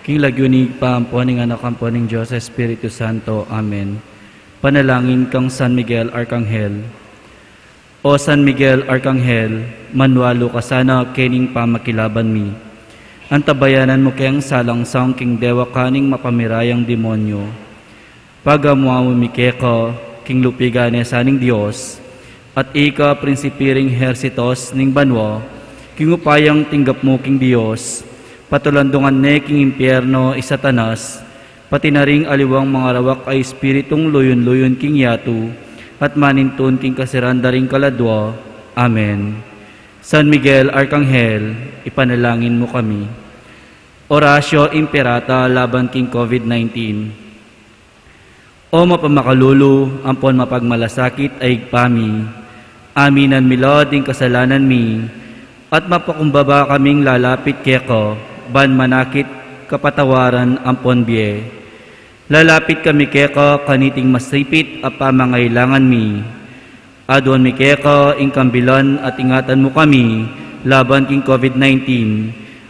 King lagyunig paampuan ng anak ampuan ng Diyos Espiritu Santo. Amen. Panalangin kang San Miguel Arcangel. O San Miguel Arcangel, manwalo ka sana kening pamakilaban mi. Antabayanan mo kayang salangsang king dewa kaning mapamirayang demonyo. Pagamuamu mi keko, king lupigane saning Diyos, at ika prinsipiring hersitos ning banwa, king upayang tinggap mo king Diyos, patulandungan ne king impyerno isatanas, pati na ring aliwang mga rawak ay espiritong luyon-luyon king yatu, at manintun king kasiranda ring kaladwa. Amen. San Miguel Arcangel, ipanalangin mo kami. Orasyo Imperata laban king COVID-19. O mapamakalulu, ampon mapagmalasakit ay pami, aminan milod ing kasalanan mi, at mapakumbaba kaming lalapit keko, ban manakit kapatawaran ampon biye. Lalapit kami keko kaniting masipit at pamangailangan mi. Adwan mi keko ing kambilan at ingatan mo kami laban king COVID-19.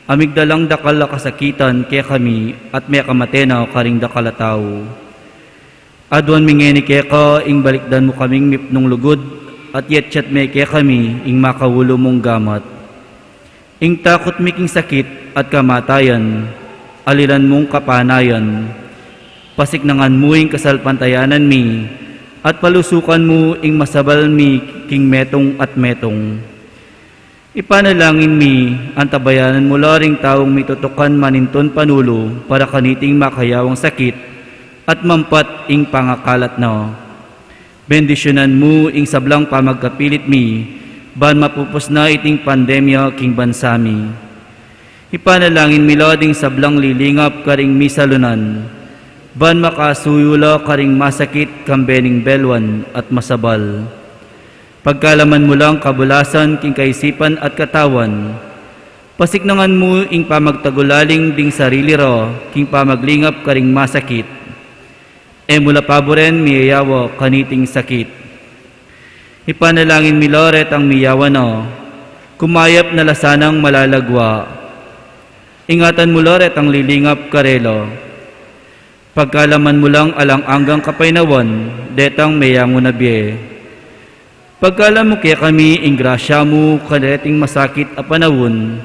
Amigdalang dakal kasakitan kaya kami at may kamatena karing dakalataw. Adwan mi ngeni keko ing balikdan mo kaming mipnong lugod at yetchat me kaya kami ing makawulo mong gamat. Ing takot mi king sakit at kamatayan, alilan mong kapanayan, pasiknangan mo ing kasalpantayanan mi, at palusukan mo ing masabal mi king metong at metong. Ipanalangin mi, antabayanan mo laring taong mitutukan maninton panulo para kaniting makayawang sakit at mampat ing pangakalat na. Bendisyonan mo ing sablang pamagkapilit mi, ban mapupos na iting pandemya king bansami. Ipanalangin miloding sablang lilingap karing misalunan, ban makasuyula karing masakit kambening belwan at masabal. Pagkalaman mo lang kabulasan king kaisipan at katawan, pasiknangan mo ing pamagtagulaling ding sarili ro king pamaglingap karing masakit. E mula paboren miyayawa kaniting sakit. Ipanalangin miloret ang miyawa no, kumayap na lasanang malalagwa. Ingatan mo loret ang lilingap karelo. Pagkalaman mo lang alang anggang kapainawan, detang mayango na biye. Pagkalam mo kaya kami ing grasya mo kadeting masakit a panawon,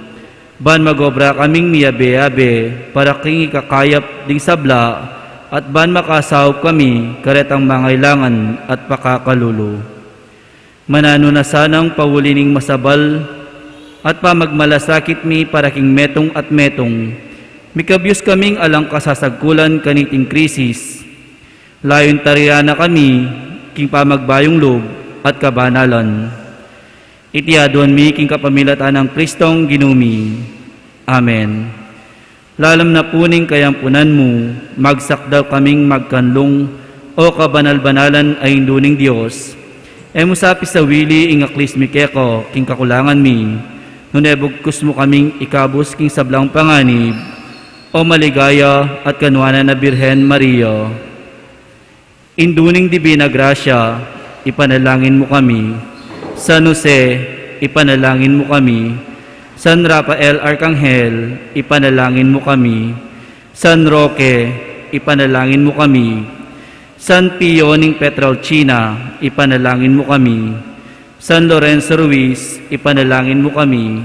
ban magobra kaming miyabe-yabe para king ikakayap ding sabla, at ban makasaw kami karetang mangailangan at pakakalulu. Manano na sanang pawulining masabal, at pamagmalasakit mi para king metong at metong, mikabyos kaming alang kasasagkulan kaniting krisis. Layon tariyana kami, king pamagbayong loob at kabanalan. Itiadon mi king kapamilatan ng Kristong ginumi. Amen. Lalam na puning kayampunan mo, magsakdaw kaming magkanlong o kabanal-banalan ay induning Diyos. E musapi sa wili ing aklis mi keko king kakulangan mi, nunebugkus mo kaming ikabos king sablang panganib, o maligaya at kanwana na Birhen Maria. Induning Dibina Grasya, ipanalangin mo kami. San Jose, ipanalangin mo kami. San Rafael Arcangel, ipanalangin mo kami. San Roque, ipanalangin mo kami. San Pio ning Petralcina, ipanalangin mo kami. San Lorenzo Ruiz, ipanalangin mo kami.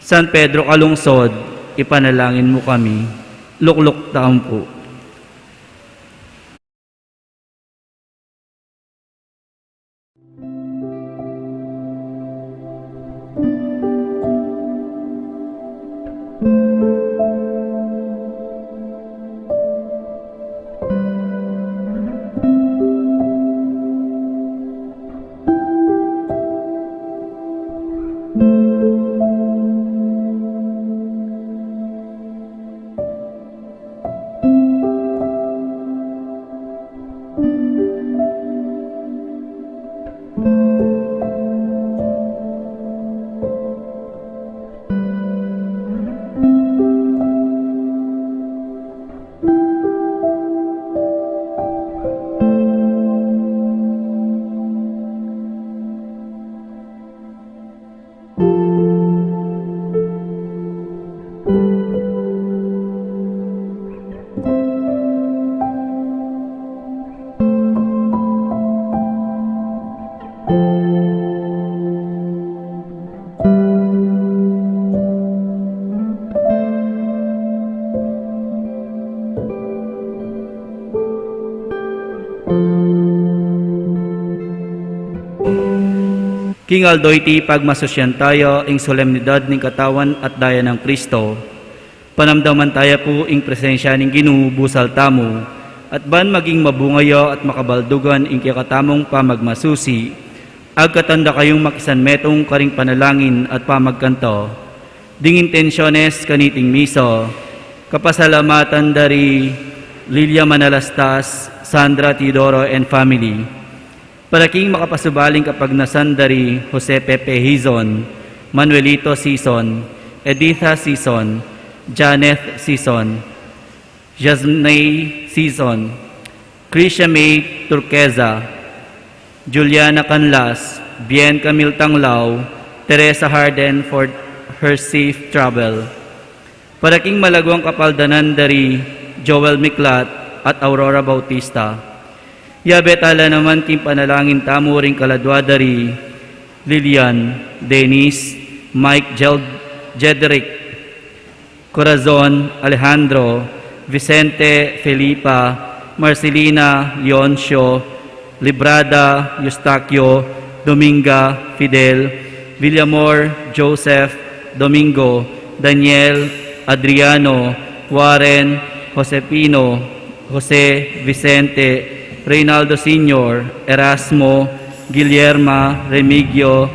San Pedro Calungsod, ipanalangin mo kami. Lukluk taon po. King Aldo iti pagmasosyan tayo ing solemnidad ning katawan at daya ng Kristo. Panamdaman tayo po ing presensya ning ginubusal tamo at ban maging mabungayo at makabaldugan ing kakatamong pamagmasusi. Agkatanda kayong makisanmetong karing panalangin at pamagkanto. Ding intensyones kaniting miso. Kapasalamatan dari Lilia Manalastas, Sandra Teodoro and family. Paraking makapasubaling kapag nasandari Jose Pepe Hizon, Manuelito Sison, Editha Sison, Janeth Sison, Jasnay Sison, Krisha May Turqueza, Juliana Canlas, Bien Camille Tanglao, Teresa Harden for her safe travel. Paraking malagwang kapaldanan dari Joel Miklat at Aurora Bautista. Yabetala naman king panalangin tamo ring kaladwa dari Lilian, Dennis, Mike Jedrick, Corazon, Alejandro, Vicente, Felipa, Marcelina, Leoncio, Librada, Eustaquio, Dominga, Fidel, Villamor, Joseph, Domingo, Daniel, Adriano, Warren, Josepino, Jose, Vicente, Reynaldo Sr., Erasmo, Guillerma, Remigio,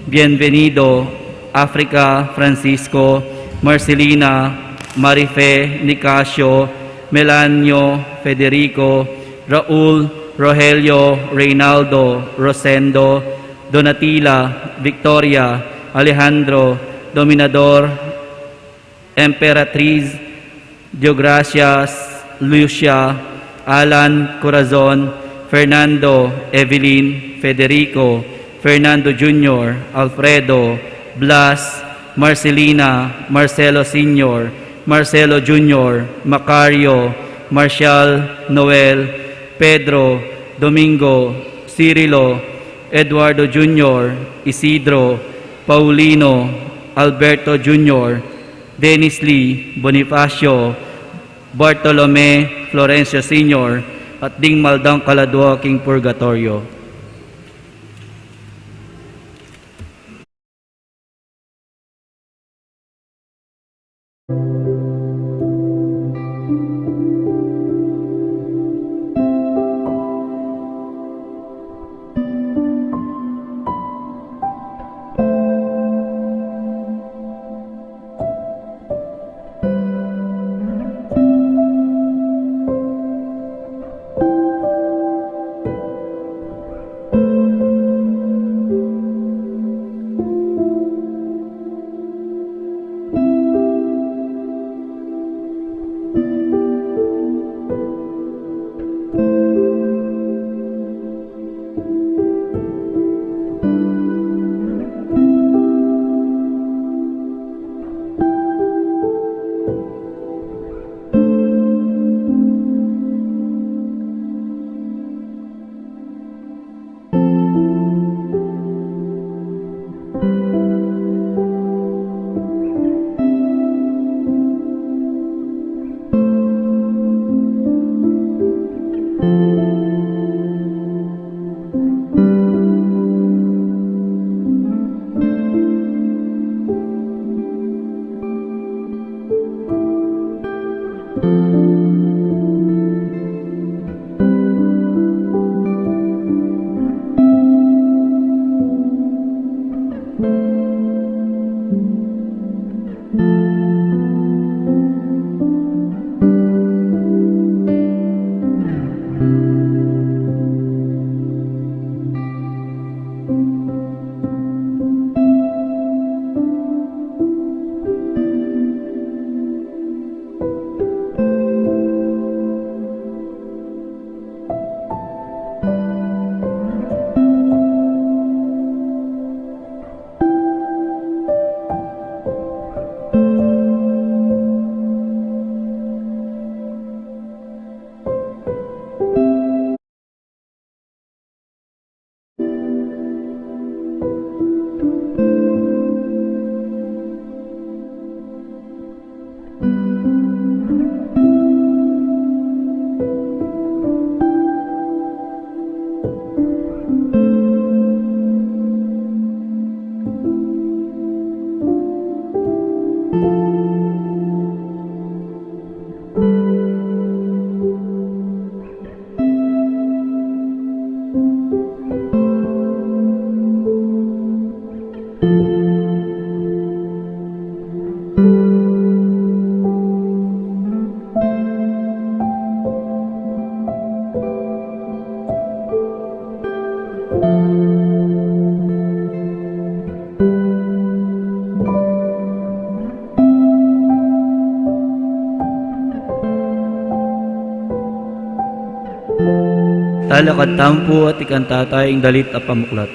Bienvenido, Africa, Francisco, Marcelina, Marife, Nicasio, Melanio, Federico, Raul, Rogelio, Reynaldo, Rosendo, Donatila, Victoria, Alejandro, Dominador, Emperatriz, Diogracias, Lucia, Alan, Corazon, Fernando, Evelyn, Federico, Fernando Jr., Alfredo, Blas, Marcelina, Marcelo Sr., Marcelo Jr., Macario, Marshall, Noel, Pedro, Domingo, Cirilo, Eduardo Jr., Isidro, Paulino, Alberto Jr., Dennis Lee, Bonifacio, Bartolome, Florencio Sr. at ding maldang kaladwa king purgatorio. talakad tampo at ikantatay ing dalit a pamuklat.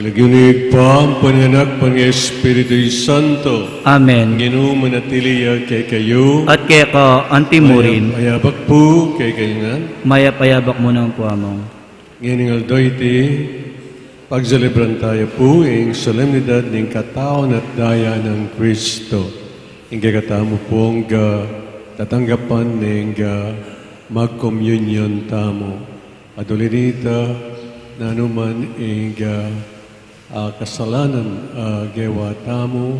Ilaginig pa ang panganak pang Espiritu Santo. Amen. Ginoo manatiliya kay kayo. At kaya ka, antimurin, Ayabak po kay kayo mayapayabak mo ng puamong. Ngayon aldoy iti, pagsalibran tayo po ang solemnidad ng kataon at daya ng Kristo. Ang kakatamo pong tatanggapan ng mag-communion tamo. At ulinita na naman ang kasalanan gawa tamo,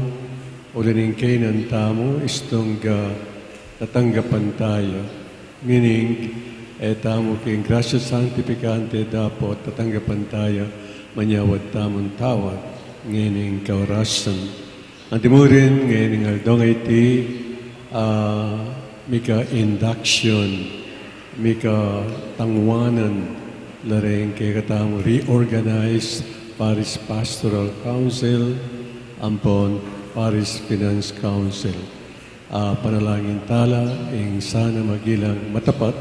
ulining kainan tamo, istong tatanggapan tayo. Meaning, tamo king grasya sanctificante dapat tatanggapan tayo, manyawad tamon tawad, ngayon kaurasan. Antimurin, ngayon aldong iti, mika induction, mika tangwanan, na rin kay katamo reorganize Paris Pastoral Council, ampon Paris Finance Council. Panalangin tala, ing sana magilang matapat,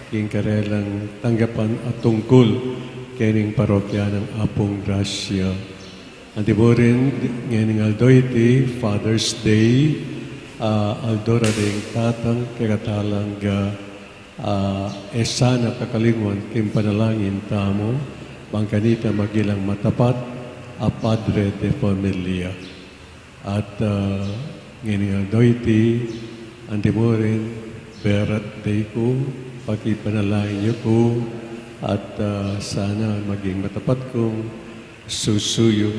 ing karelang tanggapan at tungkol kening parokya ng Apong Gracia. Antiburin, ngayon aldoy Father's Day, aldora rin tatang kagatalang sana kakalingwan kim panalangin tamo, bangkanita magilang matapat, a Padre de Familia. At ngayon aldoy antiburin, berat day ko, pakipanalangin niyo ko, at sana maging matapat kong susuyo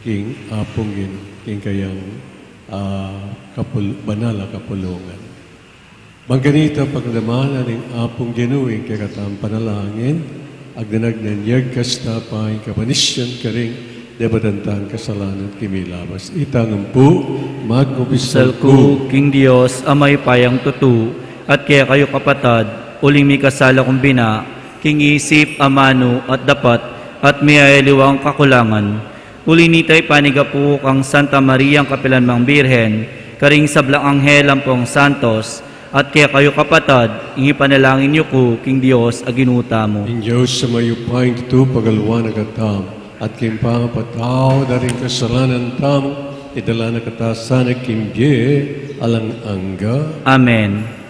king apongin king kayang banala kapulungan. Mangganita pagdamana ng apong ginuwing kagatam panalangin, agdanag ng yag kastapay kapanisyan karing debatantan kasalanan kimilabas. Itangan po, Sal magkupisal ko, King Diyos, amay payang tutu, at kaya kayo kapatad, uling may kasala kong bina, king isip, amano, at dapat, at may ayaliwang kakulangan. Ulinitay panigapu kang Santa Maria ang Kapilanmang Birhen, karing sablang anghel ang pong Santos, at kaya kayo kapatad, panalangin niyo ko, King Diyos, aginuta mo. in Diyos sa mayupaing tutu pagalwa na katam, at kim pangapataw daring kasalanan tam, idala na katasan na kimbye, alang angga. Amen.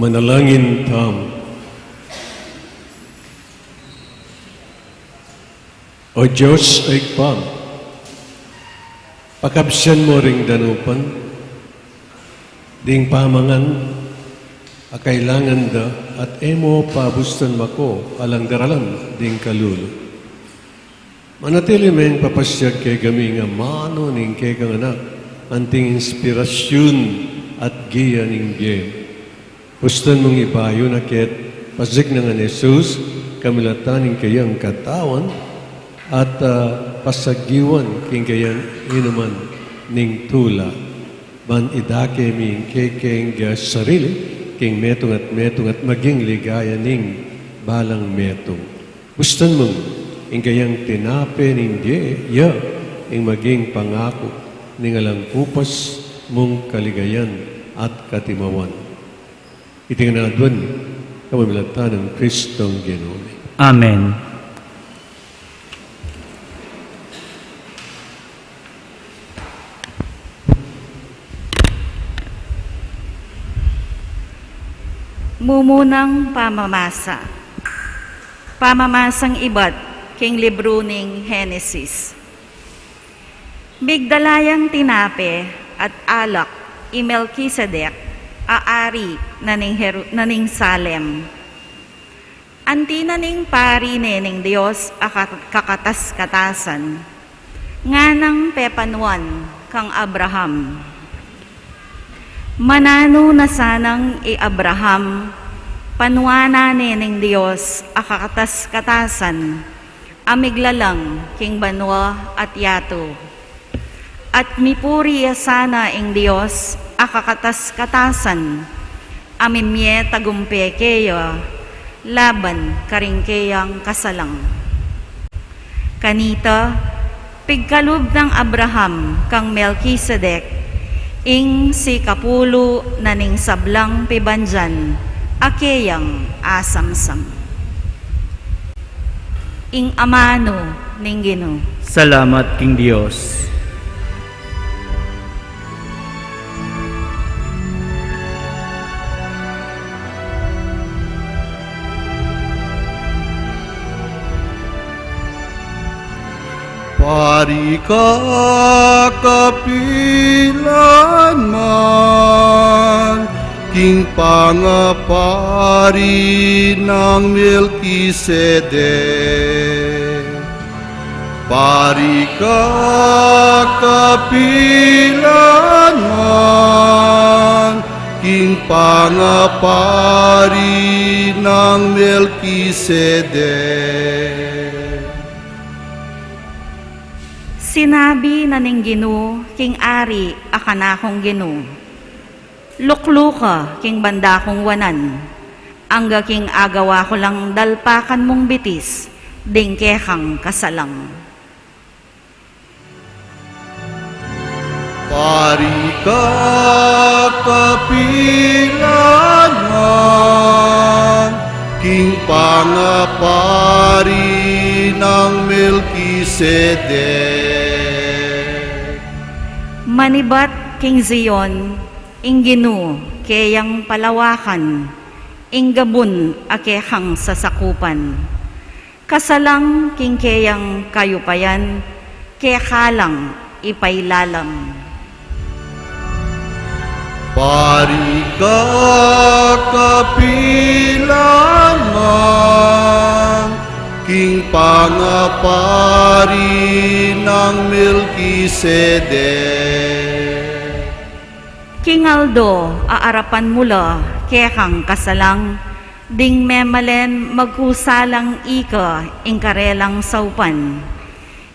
Manalangin tam. O Diyos ay pam, pakabsyan mo ring danupan, ding pamangan, akailangan da, at emo pabustan mako, alang daralan, ding kalulo. Manatili men papasyag kay gami nga mano ning kay kang anak, anting inspirasyon at giya ning gem. Bustan mong ibayo na ket, pasig na nga ni Jesus, kamilataning kayang katawan, at pasagiwan king kayang inuman ning tula. Ban idake ming kekeng sarili, king metong at maging ligaya ning balang metong. Bustan mong ingayang tinape ning ya, ing maging pangako ning alang kupas mong kaligayan at katimawan. Itinganadwan, kamamilatan ng Kristong Ginoo. Amen. Mumunang pamamasa. Pamamasang ibat, king libro ning Henesis. Bigdalayang tinape at alak, Melchizedek, aari na ning Salem. Anti na ning pari ning Diyos kakatas-katasan, nga nang pepanuan kang Abraham. Manano na sanang Abraham, panuana ning Diyos akakatas-katasan, amiglalang king banwa at yato. At mipuri sana ing Diyos akakatas-katasan, amimye tagumpe keya, laban karingkeyang kasalang. Kanita, pigkalub ng Abraham kang Melchizedek, ing si kapulo na ning sablang pibanjan, akeyang asamsam. Ing amano ning Ginoo. Salamat king Diyos. Pari ka kapilan man, king pangapari ng Melchizedek. Pari ka kapilan man, king pangapari ng Melchizedek. Sinabi na ning Ginoo, king ari akanakong Ginoo. Lukluka king banda kong wanan, angga king agawa ko lang dalpakan mong bitis, dingkehang kasalang. Pari ka kapilangan, king pangapari ng Melchizedek. Manibat king Zion, ing Ginoo kayang palawakan, ing gabun akehang sasakupan. Kasalang king kayang kayupayan, kekalang ipailalam. Pari ka kapilangan, king pangapari ng Melchizedek. King Aldo, aarapan mula, kekang kasalang, ding memalen magkusalang ika, ingkarelang saupan.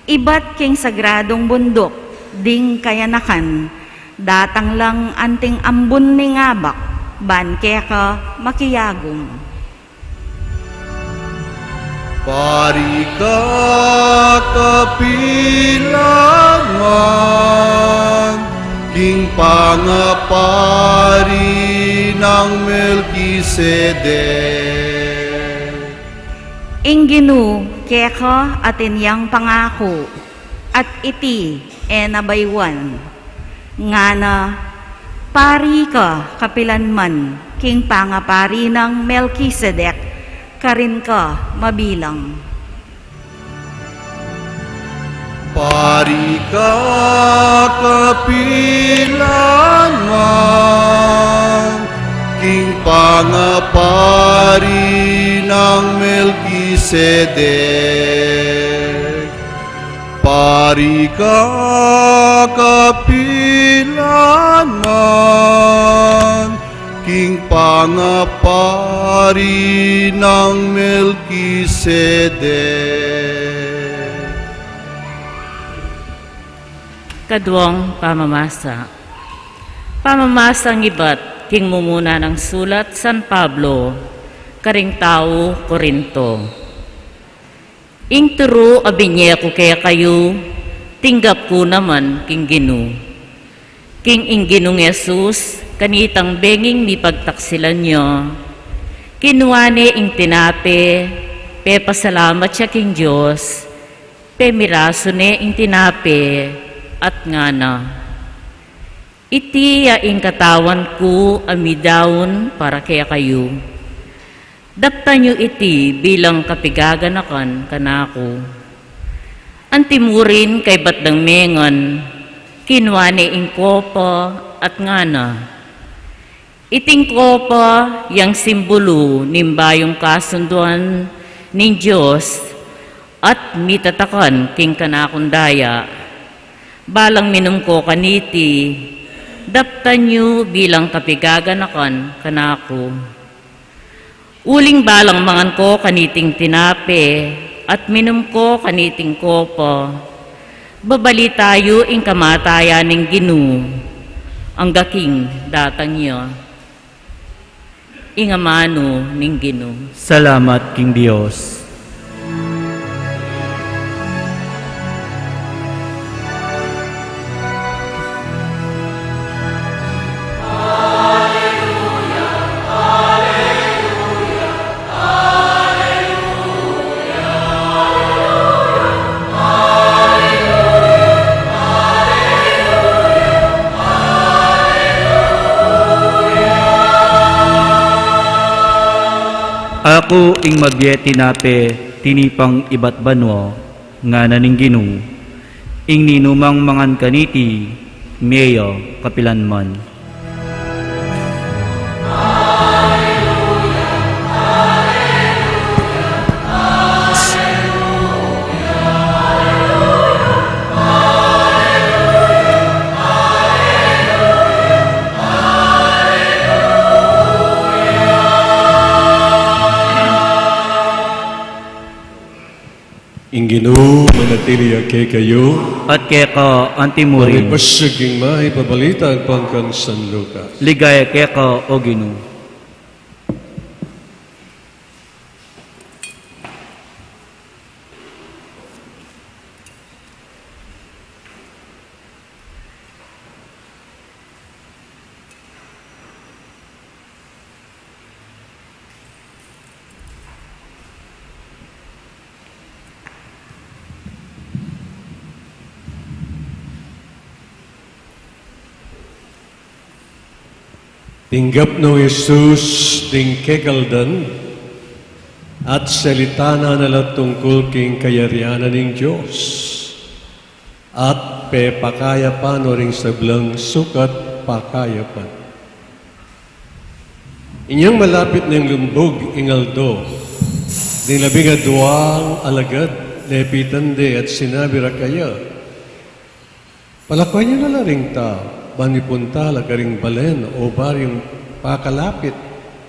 Ibat king sagradong bundok, ding kayanakan, datang lang anting ambun ni ngabak, ban keka makiyagong. Pari ka kapilangan, king pangapari ng Melchizedek. Ing Ginoo, keka atinyang pangako, at iti nabaywan. Nga na, Pari ka, kapilanman, king pangapari ng Melchizedek, karin ka mabilang. Pari ka, kapilanman, king pangapari ng Melchizedek. Pari ka, kapilanman, king pangapari ng Melchizedek. Kadwang pamamasa. Pamamasang iba't king mumuna ng sulat San Pablo, karing tao Korinto. Ing turo abinye ko kaya kayo, tinggap ko naman king ginu. King ing ginong Yesus, kanitang benging mi pagtaksilan nyo. Kinuwane ing tinape, pe pasalamat siya king Diyos, pe miraso ne ing tinape, at nga na. Iti ing katawan ko amidawon para kaya kayo. Dapta nyo iti bilang kapigaganakan kanako. Antimurin kay batdang mengan, kinwane ing kopa at nga na. Iting kopa yang simbolo nimbayong kasunduan ning Diyos at mitatakan king kanakundaya. Balang minum ko kaniti, dapta nyo bilang kapigaganakan kanako. Uling balang mangan ko kaniting tinape, at minum ko kaniting kopo. Babali tayo ing kamatayan ng ginu, ang gaking datang niyo. Ingamano ning ginu. Salamat king Dios. Ako ing mabyeti nape, tinipang iba't banwa, nga naning ginu, ing ninumang mangan kaniti, meyo kapilanman. Inginu manatili kay kayo, At keka antimurin, pagbasaging maipabalita ang pangkang San Lucas. ligaya keka o ginu. Tinggap no Jesus ding kekaldan at salitana nala tungkol king kayarianan ng Diyos at pepakayapan o ring sablang sukat pakayapan. Inyang malapit ng lumbog ingaldo ding labing aduang alagad lepitande at sinabi ra kaya palakwan niyo na ring tao banipunta lagaring balen o baryong pakalapit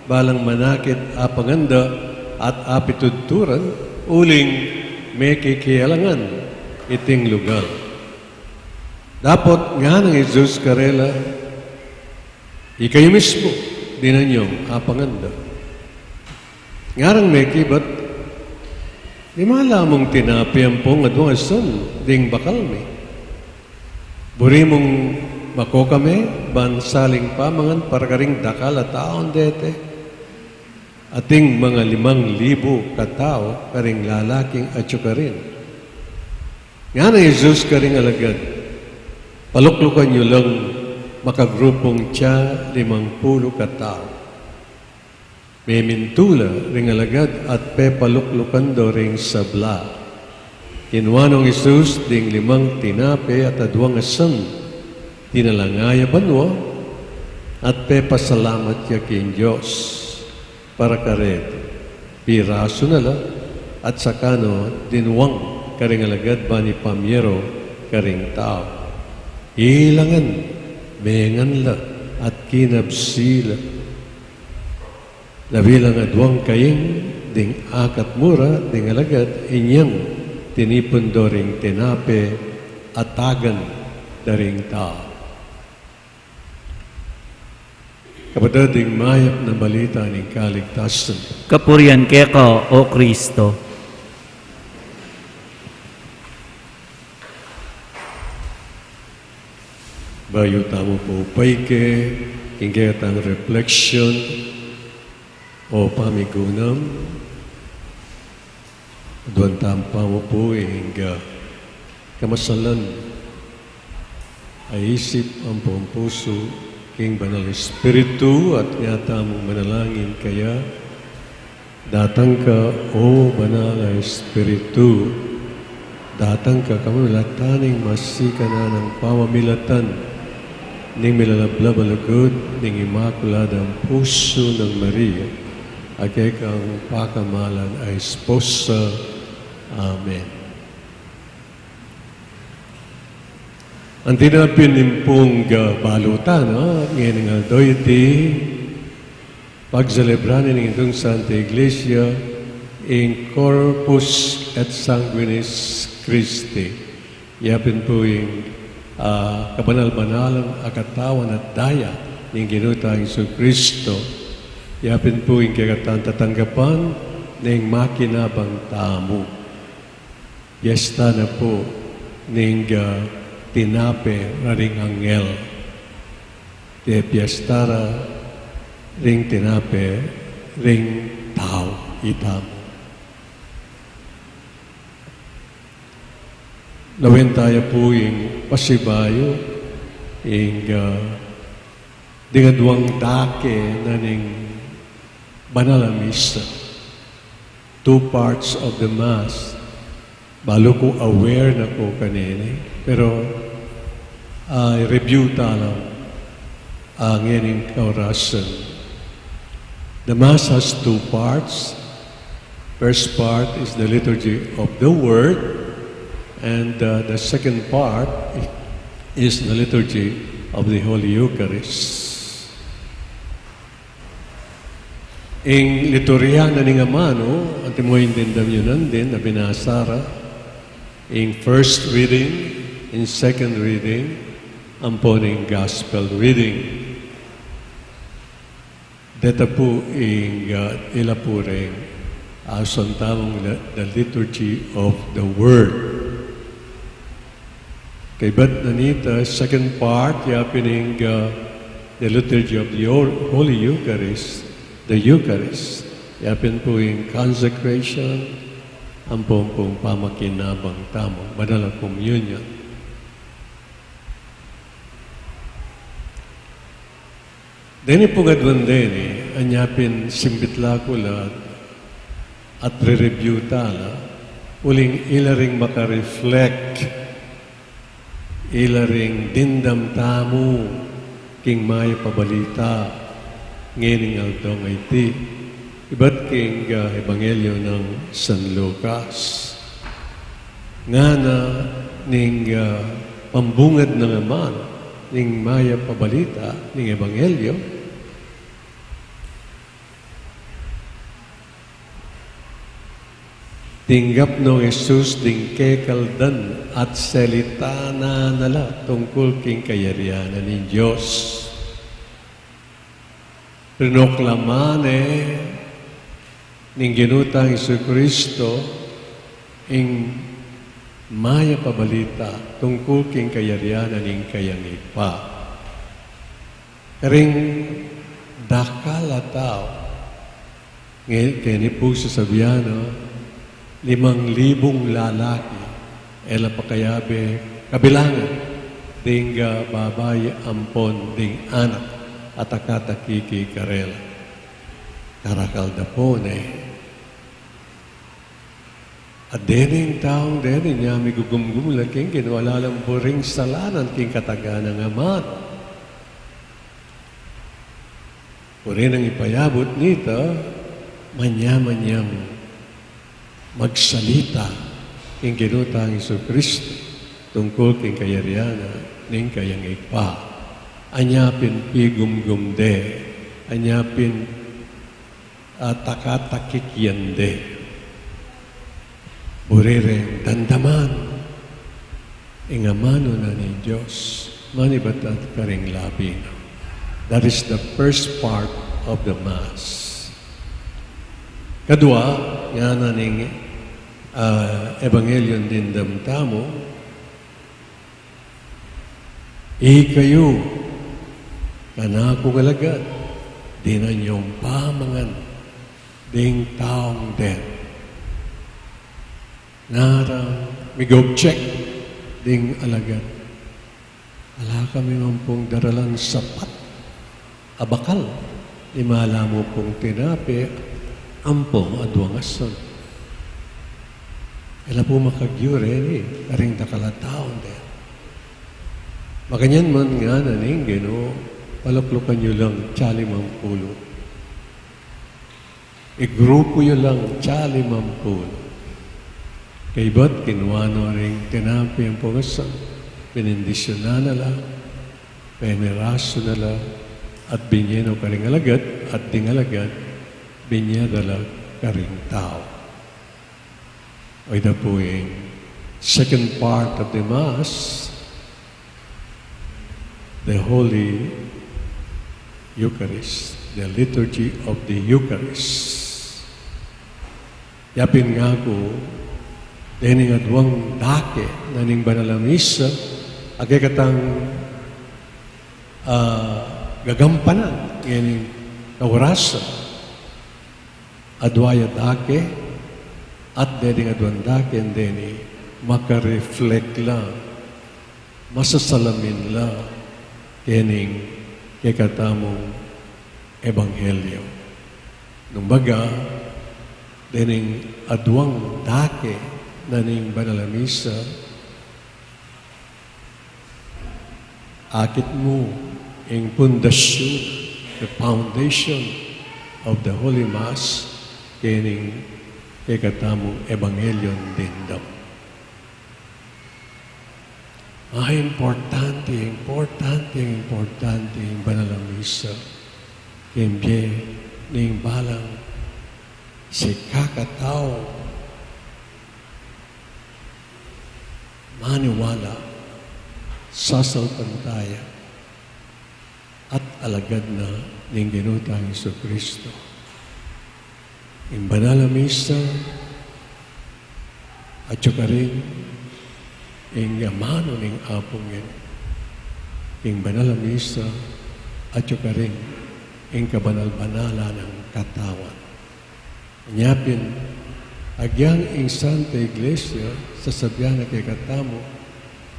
balang manakit apanganda at apitudturan uling may kikialangan iting lugar. Dapat nga ng Jesus karela ikayo mismo dinanyong apanganda. Ngarang may kibat di malamong tinapi ang pong adwang asan ding bakal mi. Buri mong mako kami, bansaling pamangan parakaring dakal at taon dete. Ating mga 5,000 katao karing lalaking at karin. Nga na Jesus karing alagad, paluklukan nyo lang makagrupong tiya 50 katao. May mintula ring alagad at pepaluklukan do ring sabla. Kinuanong Isus ding 5 tinape at 2 asam. Tinalangaya banwa at pepasalamat ya kin Diyos. Para karet, piraso nala at sakano dinwang karing alagad ba ni pamyero karing tao. Ilangan, mengan la at kinabsila. Labilang adwang kaying ding akat mura ding alagad inyang tinipon do ring tinape at tagan daring tao. Kapatid, ding mayap na balita ng kaligtasan. Kapurian keka, O Kristo. Bayo tamo po paike, kingketang reflection o pamigunam. Doon tampa mo po hingga kamasalan ay isip ang buong puso king banal Espiritu at yata mong manalangin kaya datang ka o banal Espiritu datang ka kamulataning masika na ng pamamilatan ning milalablab alagod ning imakuladang puso ng Maria at kang pakamalan ay esposa. Amen. Ang tinapinimpong balutan, ngayon nga doy iti pagselebranin ng itong Santa Iglesia in Corpus et Sanguinis Christi. Yapin po yung kabanal-banalang akatawan at daya ng ginutang Isu Kristo. Yapin po yung kagatan tatanggapan ng makinabang tamo. Yesta na po ng tinape ring angel. Te piestara ring tinape ring tao itamo. Nawin tayo po yung pasibayo yung dingadwang dake na ning banal ang misa. 2 parts of the Mass. Balo ko aware na ko kanini. Pero review tala ang ining kaurasan. The Mass has 2 parts. First part is the liturgy of the Word, and the second part is the liturgy of the Holy Eucharist. Ing liturya na ni nga mano, at mo indindam yun din na binasara, in first reading, in second reading, ang po ng gospel reading. Dito po ila po rin asontamong the liturgy of the Word. Kay ba't nanita, second part, yapining the liturgy of the Holy Eucharist, the Eucharist. Yapin po yung consecration, ang pong pamakinabang tamo, banal na communion. Dini po gadwan din anyapin simbitla ko lahat at re-review tala, uling ilaring makareflect, ilaring dindam tamo, king may pabalita, ngayon altong iti. Iba't king Ebanghelyo ng San Lucas. Nga na ning pambungad ng aman, ning maya pabalita, ning Ebanghelyo, tinggap no Jesus ding kekaldan at salita na nala tungkol king kayarianan ng Diyos. Pinoklamane ning ginutang Isu Kristo ing maya pabalita tungkol king kayarianan ning kayangipa. Ring dakala tao ngayon po sa Sabiano 5,000 lalaki ela pakayabe kabilangan ding babae ampon ding anak at akatakiki karela. Karakal da po At dening taong dening niya may gugumgum laking kinwala lang buring salanan king kataga ng amat. Uri nang ipayabot nito, manya-manyang magsalita king kinutang Iso Kristo tungkol king kayariana ning kayang ipa. Anyapin pigumgumde, anyapin takatakikyande. Burire dandaman, ingamano na ni Diyos, manibat at karing labino. That is the first part of the Mass. Kadua, yan ning Ebanghelyon din damtamo, kayo, kanako galagad, di na niyong pamangan, ding taong den. Narang mig-object, ding alagad. Ala kami ng pong daralan sapat, abakal, imala mo pong tinapi, ampong adwangason. Kala po makagyure karing takalataon din. Makanyan man nga naning gino, paluklukan nyo lang tsalimampulo. Igrupo nyo lang tsalimampulo. Kay ba't kinuwano rin tinapi ang pungasan, pinindisyonan na lang, peneraso na lang, at binyeno karing alagad, at tingalagad, binyadala karing tao. O ito po yung second part of the Mass, the Holy Eucharist, the liturgy of the Eucharist. Yapin nga ko, dining adwang dake na ning banalamisa, agay katang gagampanan, ngayon kawarasa, adwaya dake, at dining adwang dake, and dining makareflect lang, masasalamin lang, kining kikatamong ebanghelyo. Nung baga, dining adwang dake, naning banalamisa, akit mo ang pundasyon, the foundation of the Holy Mass, kining kikatamong ebanghelyon dindam. Importante ang banalamisa. Kembye ning balang si kakatao maniwala, sasalpantaya, at alagad na ng ginutang Iso Kristo. Ang banal na misa, at saka rin, ang yamano ng apong yan. Ang banal na misa, at saka rin, ang kabanal-banala ng katawan. Anyapin, agyang ang Santa Iglesia, sasabihan na kay katamo,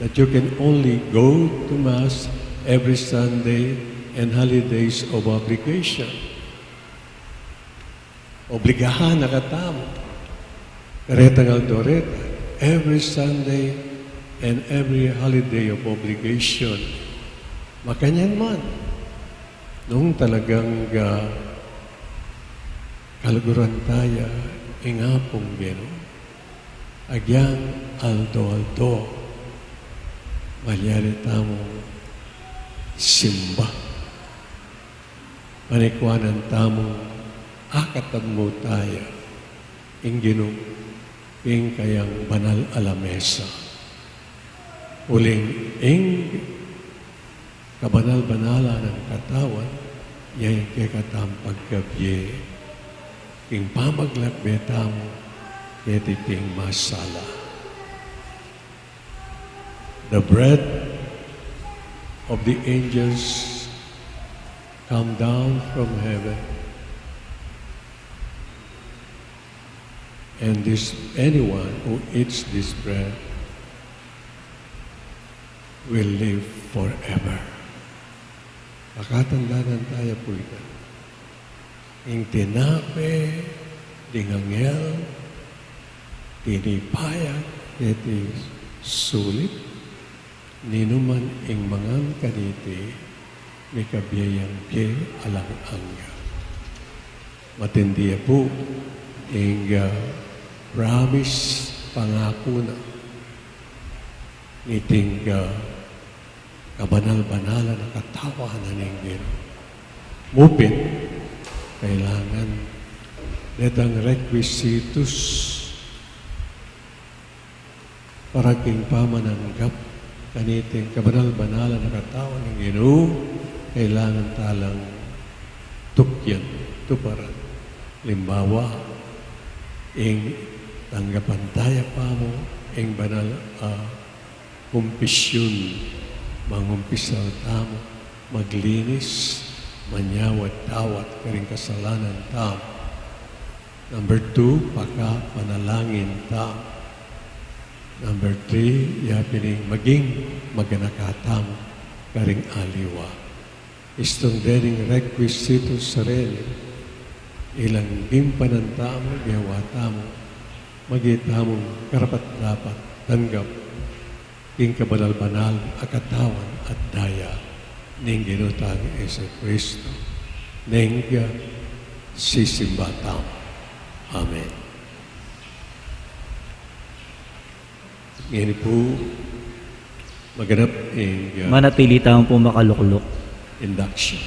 that you can only go to Mass every Sunday and holidays of obligation. Obligahan na katamo. Karetang Aldoreta, every Sunday and every holiday of obligation. Makanyan man. Nung talagang kaluguran tayo, ingapong geno, agyang aldo-aldo, malyari tamong simba. Manikwanan tamong akatan mo tayo, ingginong ing kayang banal alamesa. Uling ing kabanal-banala ng katawan, yayin kay katang pagkabye, ing pamaglakbetang ketiting masala. The bread of the angels come down from heaven, and anyone who eats this bread will live forever. Pakatandaan tayo po ito. Ing tinape, dingangel, tinipayag, iti sulit, ninuman ing mangang kaniti, may kabiyayang pye alang angga. Matindiya po, ing promise pangako na, iting kabanal-banala na katawanan ng Diyos. Mupit, kailangan netang requisitus para king pamananggap kaniting kabanal-banala na katawan ng Ginoo, kailangan talang tukyan, tuparan. Limbawa, ing tanggapan tayo pa mo, ing banal kumpisyon, mangumpisal tamo, maglinis, manyawat tawat karing kasalanan tamo. Number 2, panalangin tamo. Number 3, yapining maging maganakatamo karing aliwa. Istong dening requisito sarili, ilang gimpanan tamo, gawa tamo, magitamong karapat-dapat, tanggap, king kabanal-banal, akatawan at daya, ning ginutang Yesu Kristo, ning sisimba tamo. Amen. Ngayon po, maganap ang Manatili tayong po makaluklok. induction.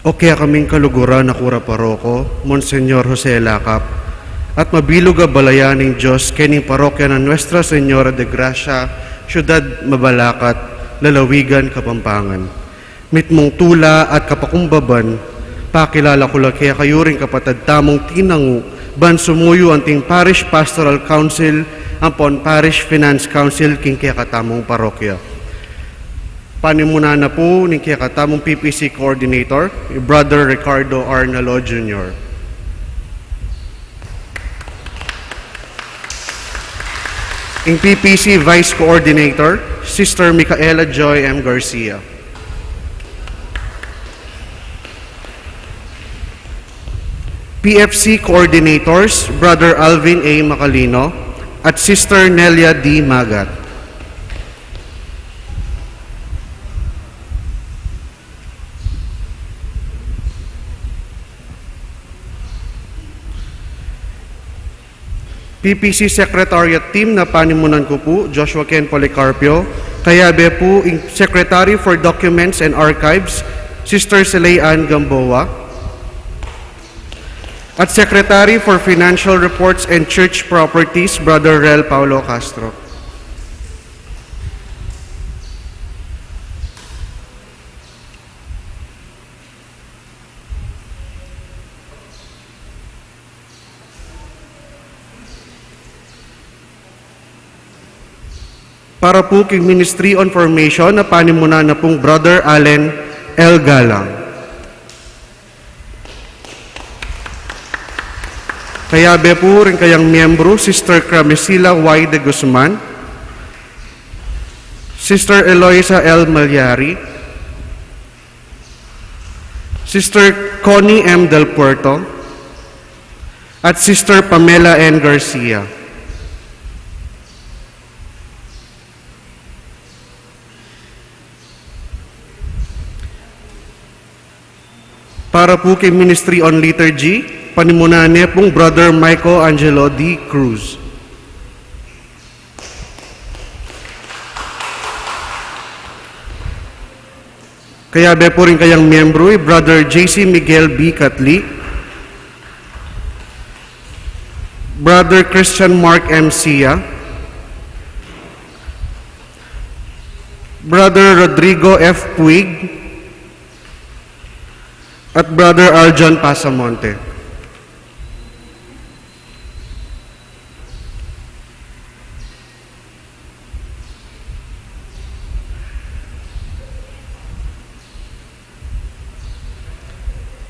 O kaya kaming kaluguran na kura paroko, Monsenyor Jose Lacap, at mabilog a balayaning Diyos kening parokya ng Nuestra Señora de Gracia, Siyudad Mabalacat, Lalawigan, Kapampangan. Mitmong tula at kapakumbaban, pakilala ko lang kaya kayo rin kapatad tamong tinangu, ban sumuyo anting Parish Pastoral Council, ampon Parish Finance Council, king kaya katamong parokya. Panimuna na po ni kaya katamong PPC Coordinator, Brother Ricardo Arnalo Jr. Ang PPC Vice Coordinator, Sister Micaela Joy M. Garcia. PFC Coordinators, Brother Alvin A. Macalino at Sister Nelia D. Magat. PPC Secretariat Team na panimunan ko po, Joshua Ken Policarpio. Kayabe po, Secretary for Documents and Archives, Sister Celay Ann Gamboa. At Secretary for Financial Reports and Church Properties, Brother Rel Paulo Castro. Para po king Ministry on Formation na panimuna na pong Brother Allen L. Galang. Kayabe po rin kayang miyembro, Sister Cramesila Y. de Guzman, Sister Eloisa L. Malyari, Sister Connie M. Del Puerto, at Sister Pamela N. Garcia. Para po kay Ministry on Liturgy, panimunan niya pong Brother Michael Angelo D. Cruz. Kayabe po rin kayang miyembro, Brother J.C. Miguel B. Catli, Brother Christian Mark M. Sia, Brother Rodrigo F. Puig, at Brother Aljon Pasamonte.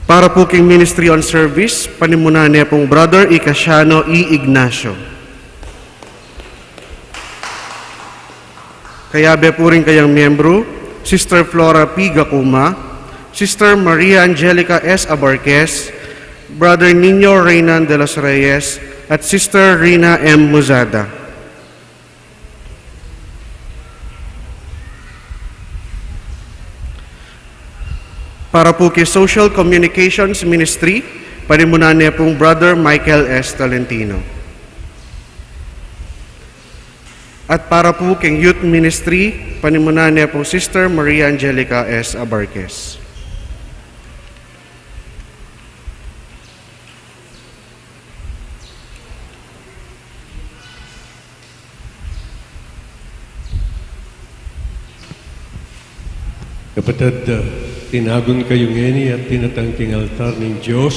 Para po king Ministry on Service, panimunahan niya pong Brother Icasiano E. Ignacio. Kayabe po rin kayang miyembro, Sister Flora P. Gacuma, Sister Maria Angelica S. Abarquez, Brother Nino Reynan de los Reyes, at Sister Rina M. Muzada. Para po kay Social Communications Ministry, panimunahan niya pong Brother Michael S. Tolentino. At para po kay Youth Ministry, panimunahan niya po Sister Maria Angelica S. Abarquez. Kapatid, tinagon kayo ngeni at tinatangking altar ng Diyos,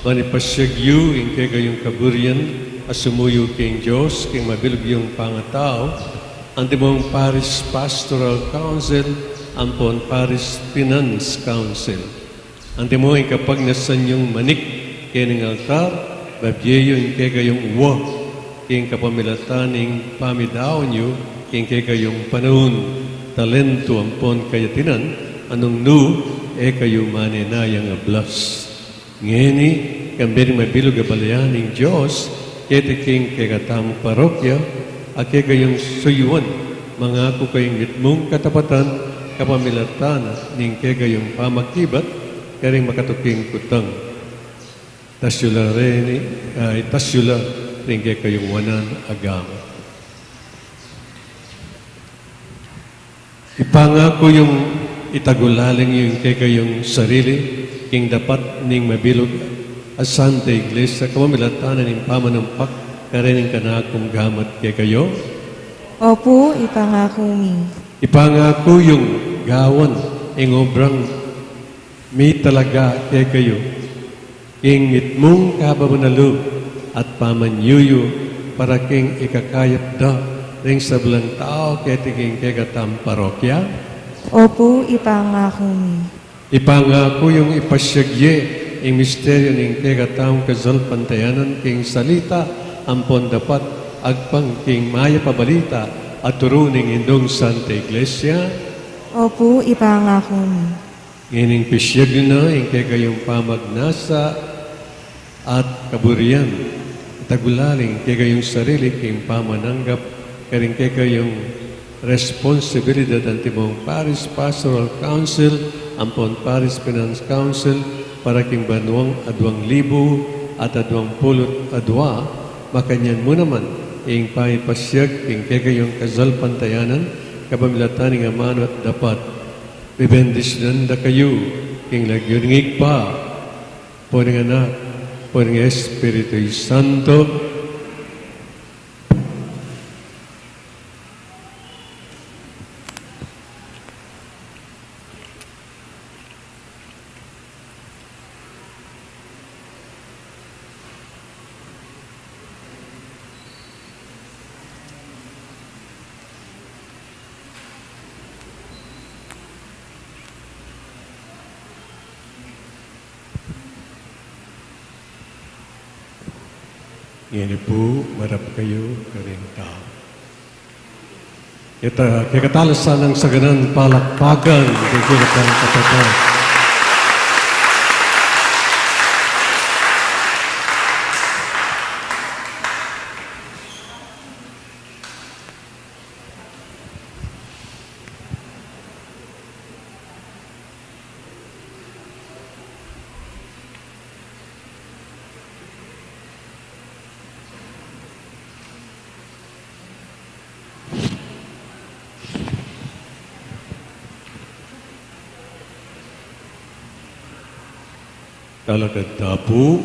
manipasyagyo in kay kayong kaburian, asumuyo king Diyos, king mabilog yung pangatao, ante mong Parish Pastoral Council, ampon Parish Finance Council. Ante mo yung kapag nasan yung manik kay ng altar, babyeyo in kay kayong uwa, king kapamilatan ng pamidaw nyo, king kay kayong panahon, talento ampon kayatinan, anong nu, kayo maninayang ablas. Ngeni, kambing mabilog abalayan ng Diyos, ketiking kagatam parokya, at kayong suyuan, mga ko kayong mitmong katapatan, kapamilatan, ning kayong pamakibat, karing makatuking kutang. Tasyula rin, tasyula rin kayong wanan agama. Ipangako yung itagulaling yung kay kayong sarili, king dapat ning mabilog as Santa Iglesia, kamamilatanan ng pamanumpak, karining kanakong gamat kay kayo. Opo, ipangako mi. Ipangako yung gawan, ing obrang may talaga kay kayo, king mitmong kababanalo at pamanyuyo para king ikakayap da ring sablang tao kay tiging kegatam parokya. Opo, ipangako mi. Ipangako yung ipasyagye ang misteryo ng kegatam kazalpantayanan king salita ampon dapat agpang king maya pabalita at turuning indong Santa Iglesia. Opo, ipangako mi. Ngining pisyag na yung kegayong pamagnasa at kaburian. Tagulaling kegayong sarili king pamananggap karing kayong responsibilidad ang timong Parish Pastoral Council, ampon Parish Finance Council, para king banwang adwang libo at adwang pulot adwa, makanyan mo naman, ing paipasyag king kayong kazalpantayanan, kapamilatan ng amano at dapat, bibendisyonan da kayo, king lagyuningig pa, po ng anak, po ng Espiritu Santo, Yan po, marap kayo, karing tao. Ito, kikatalasan ng saganan palakpakan, kikilatan katatan. Kalaganda po,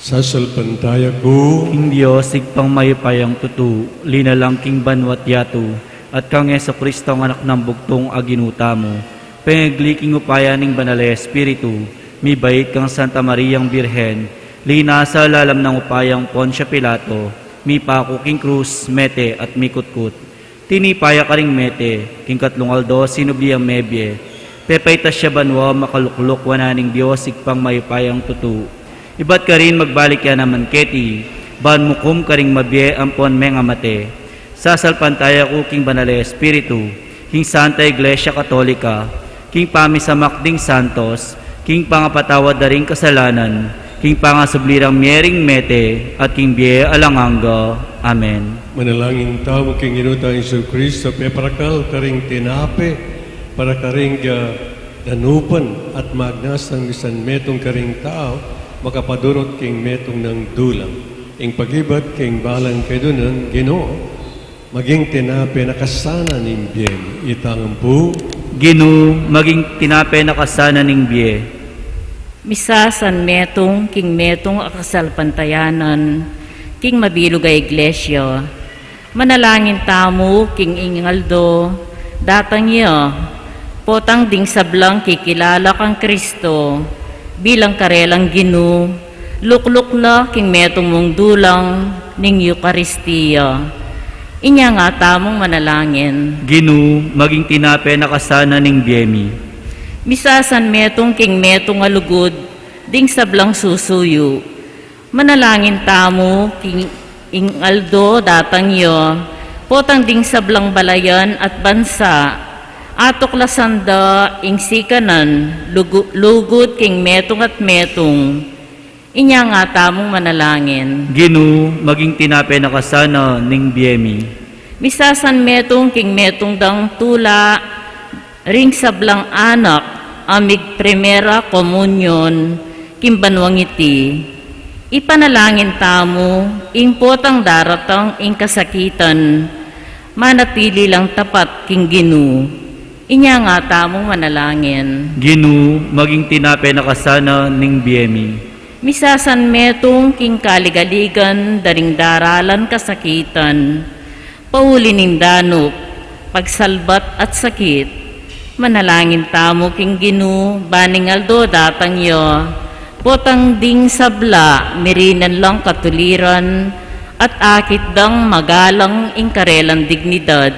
sasalpantaya ko, King Diyos, sigpang mayupayang tutu, linalang king banwat yatu, at kang Yeso Kristo ang anak ng bugtong aginuta mo, pengagliking upaya ning banal na Espiritu, mi bait kang Santa Mariang Birhen, lina sa lalam ng upayang Poncio Pilato, mi pakuking krus, mete at mikutkut. Tinipaya ka ring mete, king katlong aldo, sinubiyang mebye, pepaytas siya banwa, makaluklok wananing Diyos, ikpang mayupayang tutu. Ibat ka rin magbalik yan naman keti, ban mukum ka ring mabye, ampon menga mate. Sasalpantaya ko king banal na Espiritu, king Santa Iglesia Katolika, king pamisamak ding santos, king pangapatawad na ring kasalanan, king pangasublirang miering mete, at king biye alanganga. Amen. Manalangin tao king inuta Isu Kristo, peparakal karing tinape, para karing danupan at magnas ng isan metong karing tao, makapadurot king metong ng dulang. Ing pagibat king balang kedunan, Ginoo, maging tinape nakasana ning bien, itang po, Ginu, maging tinape na kasana ning biye. Misa san metong king metong akasalpantayanan, king mabilog a iglesia, manalangin tamo king ingaldo, datang iyo, potang ding sablang kikilala kang Kristo, bilang karelang Ginu, lukluk na king metong mong dulang ning Eucharistia. Inya nga tamong manalangin. Ginu, maging tinape na kasana ning biyemi. Misasan metong king metong alugod, ding sablang susuyo. Manalangin tamo king ingaldo datang yo, potang ding sablang balayan at bansa, atok lasanda ing sikanan, lugod king metong at metong. Inya nga tamong manalangin. Ginu, maging tinape na kasana ning biyemi. Misasan metong king metong dang tula, ring sablang anak, amig primera komunyon, kimbanwang iti. Ipanalangin tamo, ing potang daratang ing kasakitan, manatili lang tapat king Ginu. Inya nga tamong manalangin. Ginu, maging tinape na kasana ning biyemi. Misasan metong king kaligaligan, daring daralan kasakitan, pauli ning danok, pagsalbat at sakit, manalangin tamo king Ginu, baning aldo datang yo, potang ding sabla, mirinan lang katuliran, at akit dang magalang ing karelang dignidad.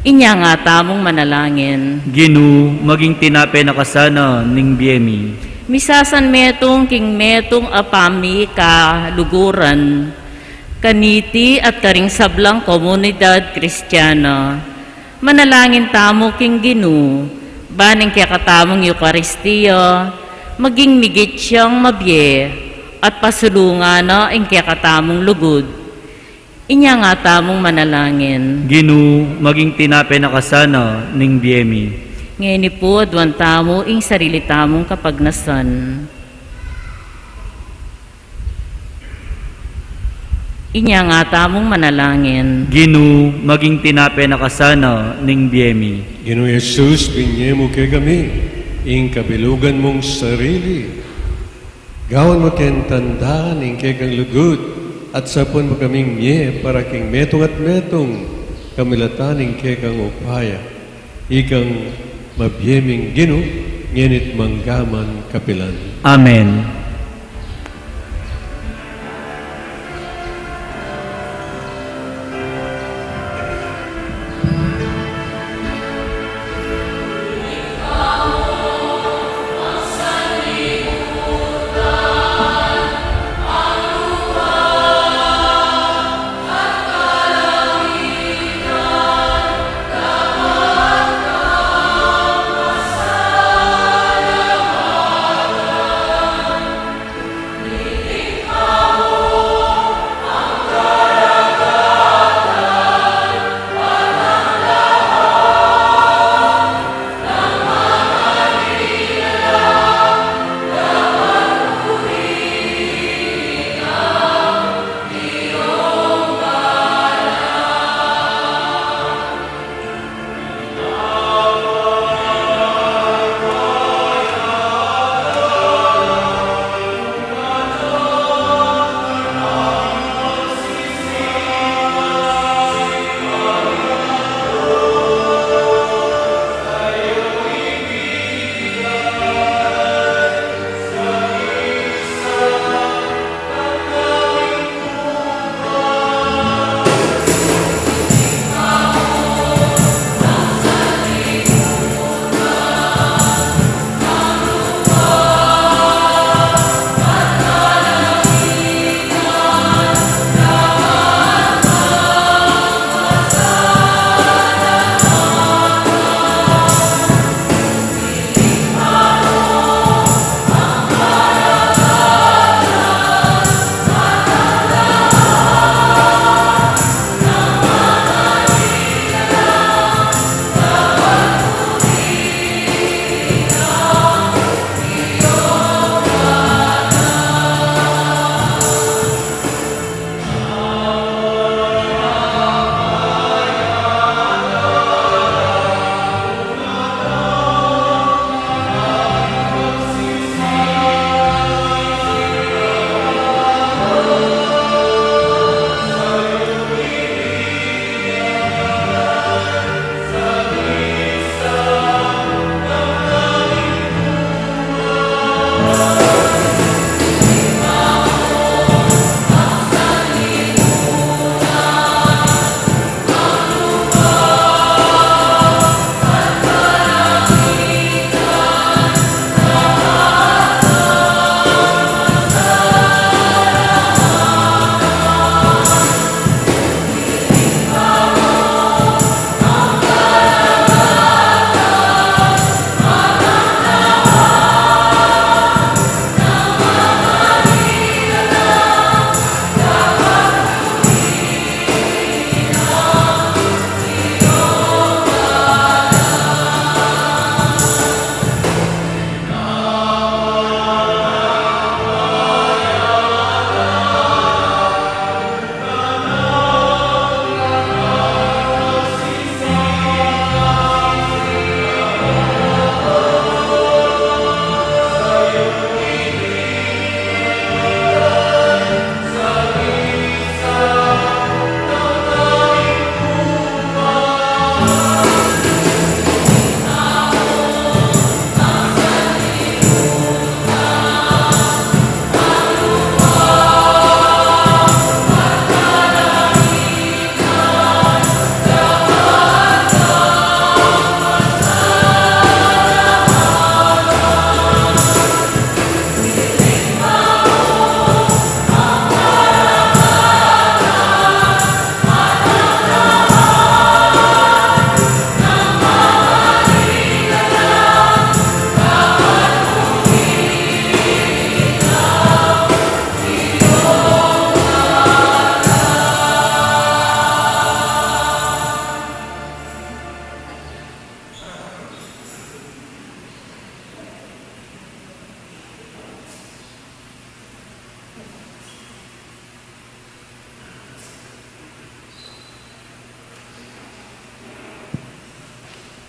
Inya nga tamong manalangin. Ginu, maging tinape na kasana ning biyemi. Misasan metong king metong apami ka luguran, kaniti at karing sablang komunidad Kristiyana. Manalangin tamo king Ginu, baning kaya katamong Eucharistia, maging migit siyang mabye, at pasulungan na ing kaya katamong lugod. Inya nga tamong manalangin. Ginu, maging tinape na kasana ning biyemi. Ngayon po, adwan tamo ing sarili tamong kapagnasan. Inya nga tamong manalangin. Ginu, maging tinape na kasana ning biyemi. Ginoo Jesus, pinye mo kay kami, ing kabilugan mong sarili. Gawan mo ken tandaan ing kay kang lugod, at sapon mo kaming nye para king metong at metong kamilatan ing kay kang upaya. Ikang mabiyeming Ginu, ngenit manggaman kapilan. Amen.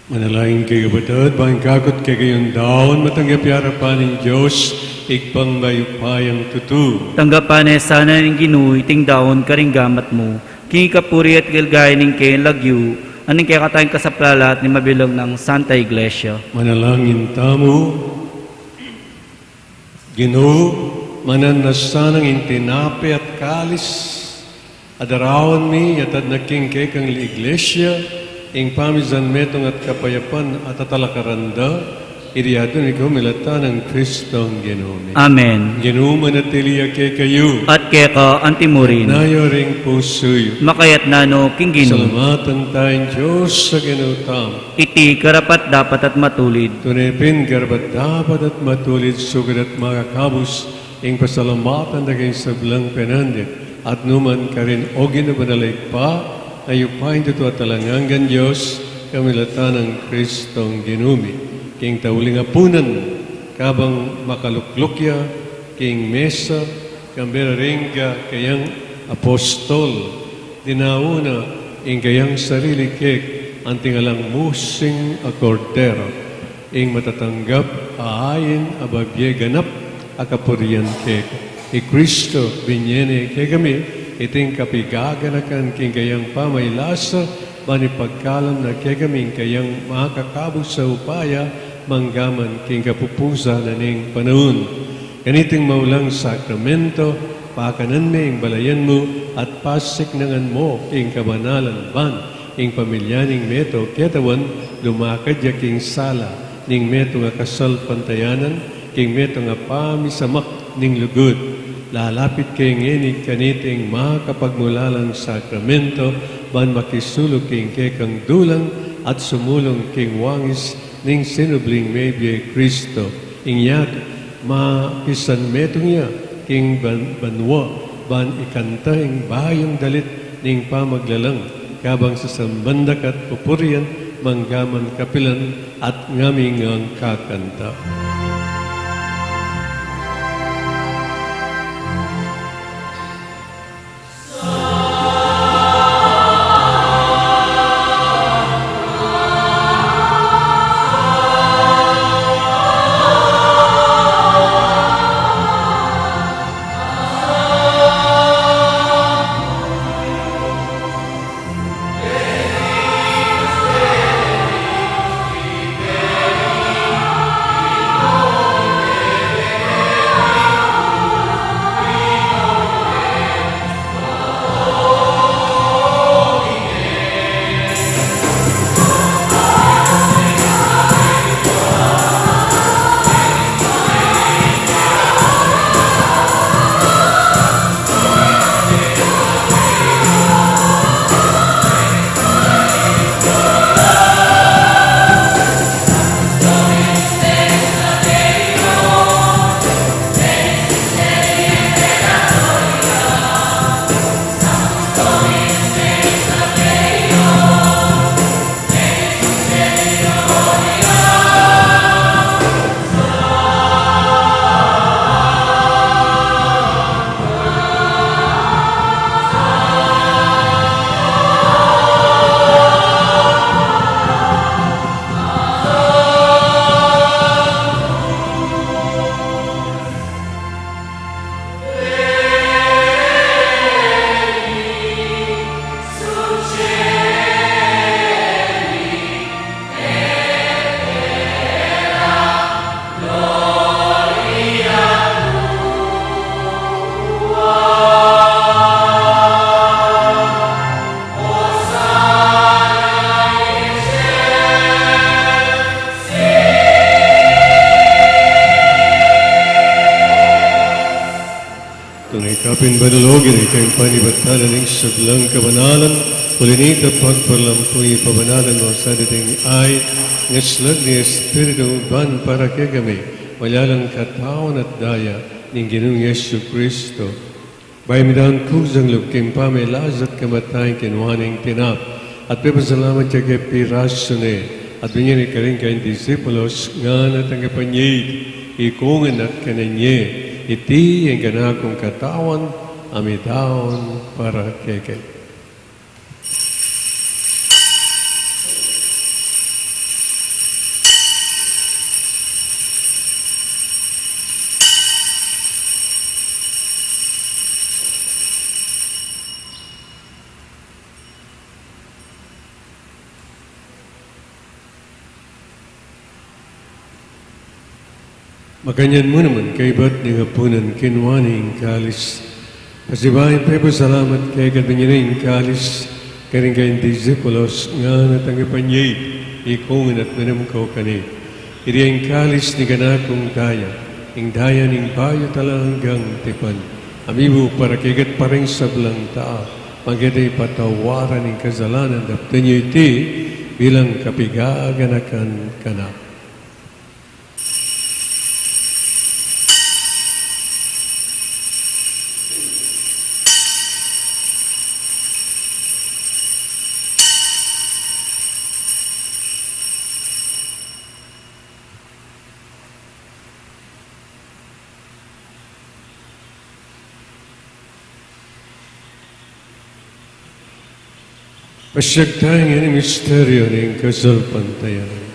Manalangin kay kapatid, bang kakot kay gayon daon, matanggap yarapan ng Diyos, ikpang mayupayang tutu. Tanggapan sana ng Ginoo iting daon karing gamat mo. King kapuri at gilgay ning kay lagyu, aning kay katayang kasaplalat ni mabilog ng Santa Iglesia. Manalangin tamo, Ginoo, mananasanang intinapi at kalis, adarawan mi yatad naking kay kang iglesia, ing pamizan metong at kapayapan at atalakaranda, iriyadon ikaw milata ng Kristong Ginoo. Amen. Ginoo manatiliya kay kayo, At kay ka antimurin, nayo ring pusoy. makayat nano king Ginoo. Salamatan tayong Diyos sa ginutam. Iti karapat dapat at matulid. Tunipin karapat dapat at matulid sugad at makakabos ing pasalamatan na kayong sablang penandit. At numan ka rin o ginabanalay pa, ayupain ito at talanganggan Diyos, kamilatan ng Kristong Ginumi. King tauling apunan, kabang makaluklukya, king mesa, kambira ringga, kayang apostol, dinauna, ing kayang sarili kek, antingalang musing a kordero, ing matatanggap, aayin, ababye ganap, akapurian kek. I Kristo, binyene kay kami, iting kapigaganakan king kayang pamaylasa, manipagkalam na kay kami kayang makakabos sa upaya, manggaman king kapupusa na ning panahon. Ganiting maulang sakramento, pakanan mi ing balayan mo, at pasiknangan mo ing kabanalan ban, ing pamilyaning meto, ketawan, lumakad ya king sala, ning meto nga kasal pantayanan, king meto nga pamisamak ning lugod. Lalapit kay nginig kaniting makapagmulalang sakramento, ban makisulog king kekang dulang at sumulong king wangis ning sinubling medye Kristo. Ingyak makisan metong niya king banwa ban ikanta ing bayong dalit ning pamaglalang kabang sa sambandak at pupurian manggaman kapilan at ngaming ang kakanta. Kapin banalogin ikayong panibatanan ng sablang kabanalan, ulinita pagpalampuy pabanalan mo sa dating ay, ngaslag ni Espiritu ban para kay kami, malalang katawan at daya, ng Ginoong Yesu Kristo. Bayamidan kusang lupking pamelazat kamatayin kinuhaning tinap, at pipasalamat siya kay Pirasone, at binyan ikaling kayong disipulos, nga natanggapan niya, ikungan at kananye, iti ang ganakong katawan, amitaon para keke. Makanyan mo naman kay ba't ni hapunan kinwaning kalis. Pasibahin pepo salamat kay kadanyang kalis. Karing kayong disipulos nga natangapan niya'y ikungan at manamkaw kani. Iri ang kalis ni ganakong daya. Ing daya ning bayo tala hanggang tipan. Amibo para kagat parang sablang taa. Magyaday patawaran ng kasalanan. Dapta niyo iti bilang kapigaganakan kanak. Pasyag tayo ng misteryo ng kasalpantayan.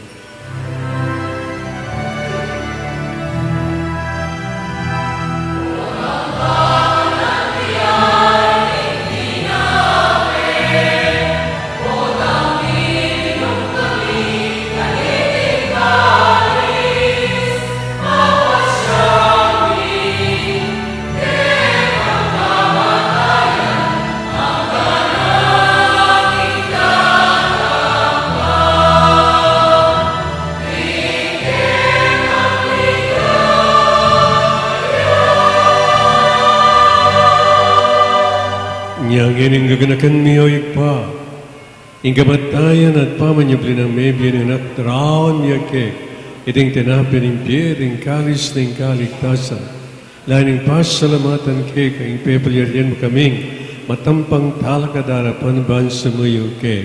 Yang ining gaganakan miyoy pa, ing kamatayan at pamanyabli ng mebyan ng natrawan miyake, iting tinapin ng pier, ing kalis ng kaligtasan, laning pasalamatan ke, kaing pepalyaryan mo kaming, matampang talakadarapan ban sa muyo ke,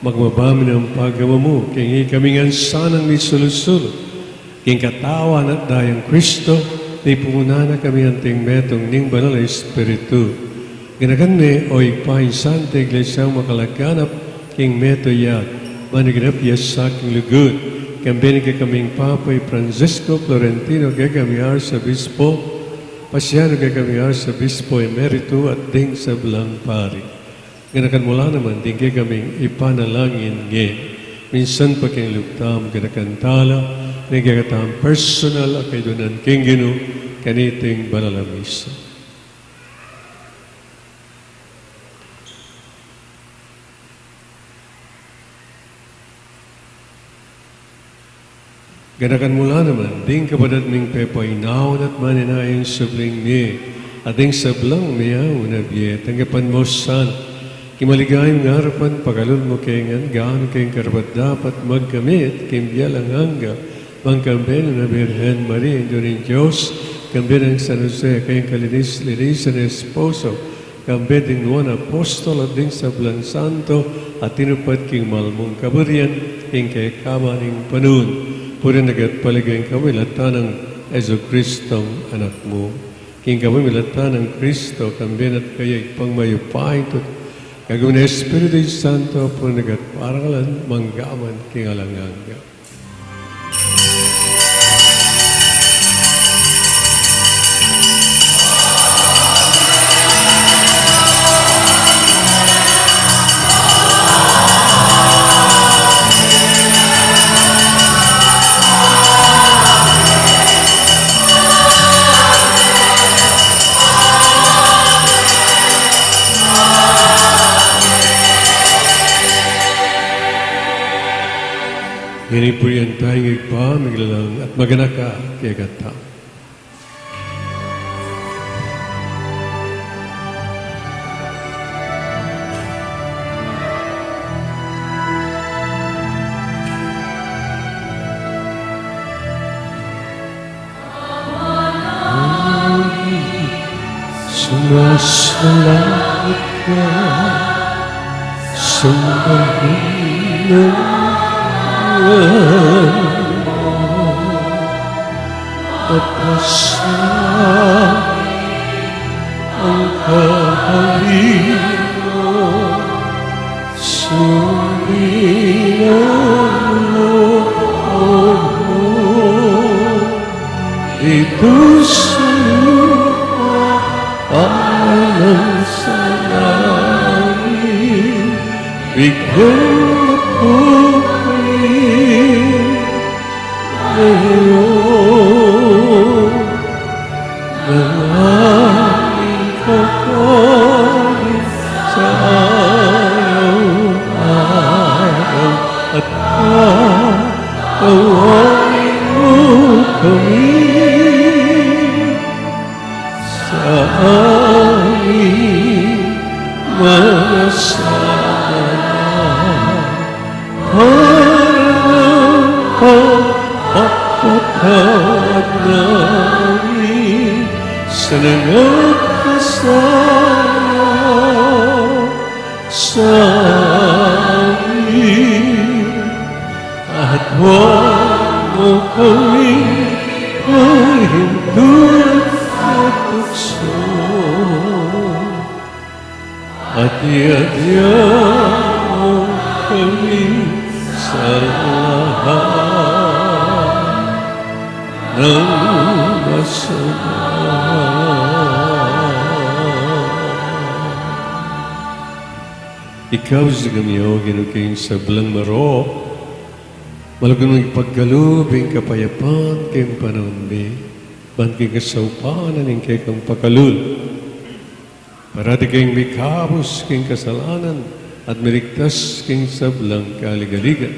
magmabami ng paggawa mo, kaing kaming ansanang ni sulusul, king katawan at dayang Kristo, ni pumuna na kami anting metong ning banal na Espiritu. Ganakan me o ipahaysan ta iglesyang makalaganap king metoyat, maniganap sa aking lugod, kambini ka kaming Papay Francisco Florentino gagamiyar sa Bispo, Pasyano gagamiyar sa Bispo Emerito at ding sa Blang Pari. Ganakan mula naman, ding kaming ipanalangin ngayon. Minsan pa king lugtam, ganakan tala, nagagatam personal at kaidunan king gino, kaniting balalamisa. Ganakan mula naman, ding kapadat ming pepay naon at maninayang sabling ni, at ding sablang miyaw na biye, tanggapan mo san, kimaligayang ngarapan, pagalun mo kayangan, gaano kayong karapat dapat magkamit, kimbiyalang hangga, mangkambeno na Birhen Maria, Indorin Diyos, kambinang San Jose, kayong kalinis-linis na esposo, kambeding nuwan apostol at ding sablang santo, at tinupad king malmong kaburian, king kay kamaning panun. Puri nagat paligayang kami latan ng Ezo Kristong anak mo. King kami milatan ng Kristo, kambin at kaya ipangmayupain to. Kagawin na Espiritu Santo, puri nagat parangalan, manggaman, king alanganga. Ini po yan tayong igpa, miglalang at maganaka kaya kata. Sumasalangit ka, sumbahin at pasang ang kahalin mo, sumilang loob mo, ito sa lupa parang sa langit, bigyan mo ngayon Pagpatawad namin sa nagkasala sa amin. At huwag mo kaming mahintulot at tukso. At iadya mo kami sa lahat ng masama. Ikaw sa kamiyo, ginuking sa belang marok, malagang ipagkalubing kapayapan kayong panahon mi, bangking kasaupanan ng kayong pakalul. Parati kayong may kabos kayong kasalanan at mirigtas kayong sablang kaligaligan.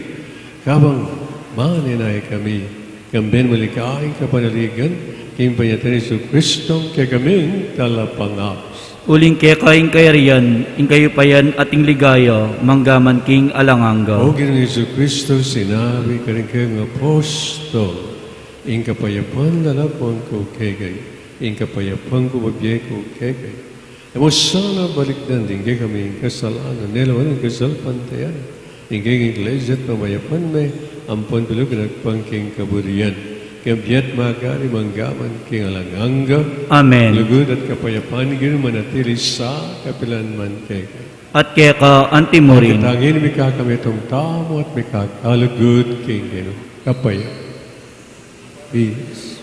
Kabang maninay kami, kamben malikaing kapanaligan, kayong panyatan ni Kristong kay kaming talapangapos. Uling kekaing kayarian, ing kayo payan ating ligaya, manggaman king alanganga. O Ginoong Kristo, sinabi ka rin kayong apostol, ing kapayapan lalapang ko kegay, ing kapayapan ko wabye ko kegay. Emo sana balikdan din kay kami kasalanan, nelawan ang kasalpantayan, ing kay iglesia at pamayapan may ampon bilog nagpangking kaburian. Kabyat magari manggaman king alanganga. Amen. Lugod at kapayapan gino manatili sa kapilan man kegay. At keka antimurin. Katangin mi kakami itong tamo at mi kakalugod king gino. Kapaya. Peace.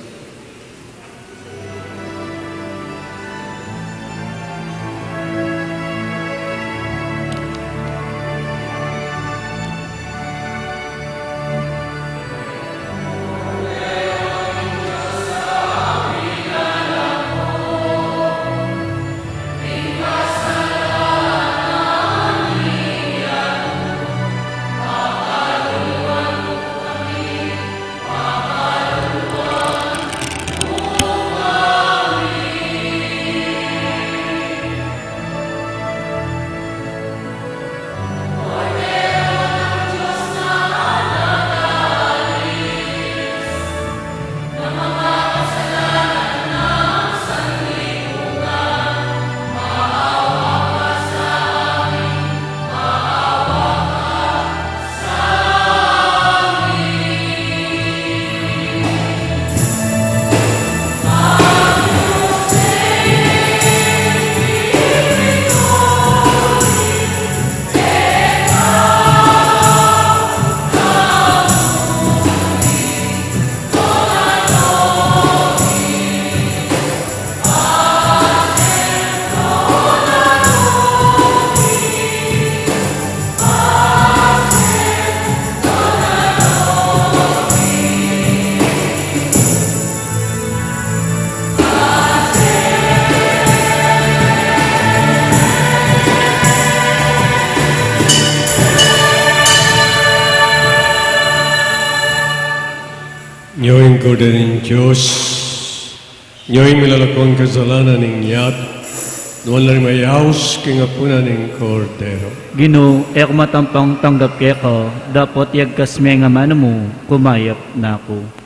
Nyoing ko din Diyos, nyoing milalakong kasalanan ng yat, nuwan lang mayaws kingapunan ng kordero. Gino, ek matampang tanggap keka, dapat yagkas may nga mo, kumayap na ako.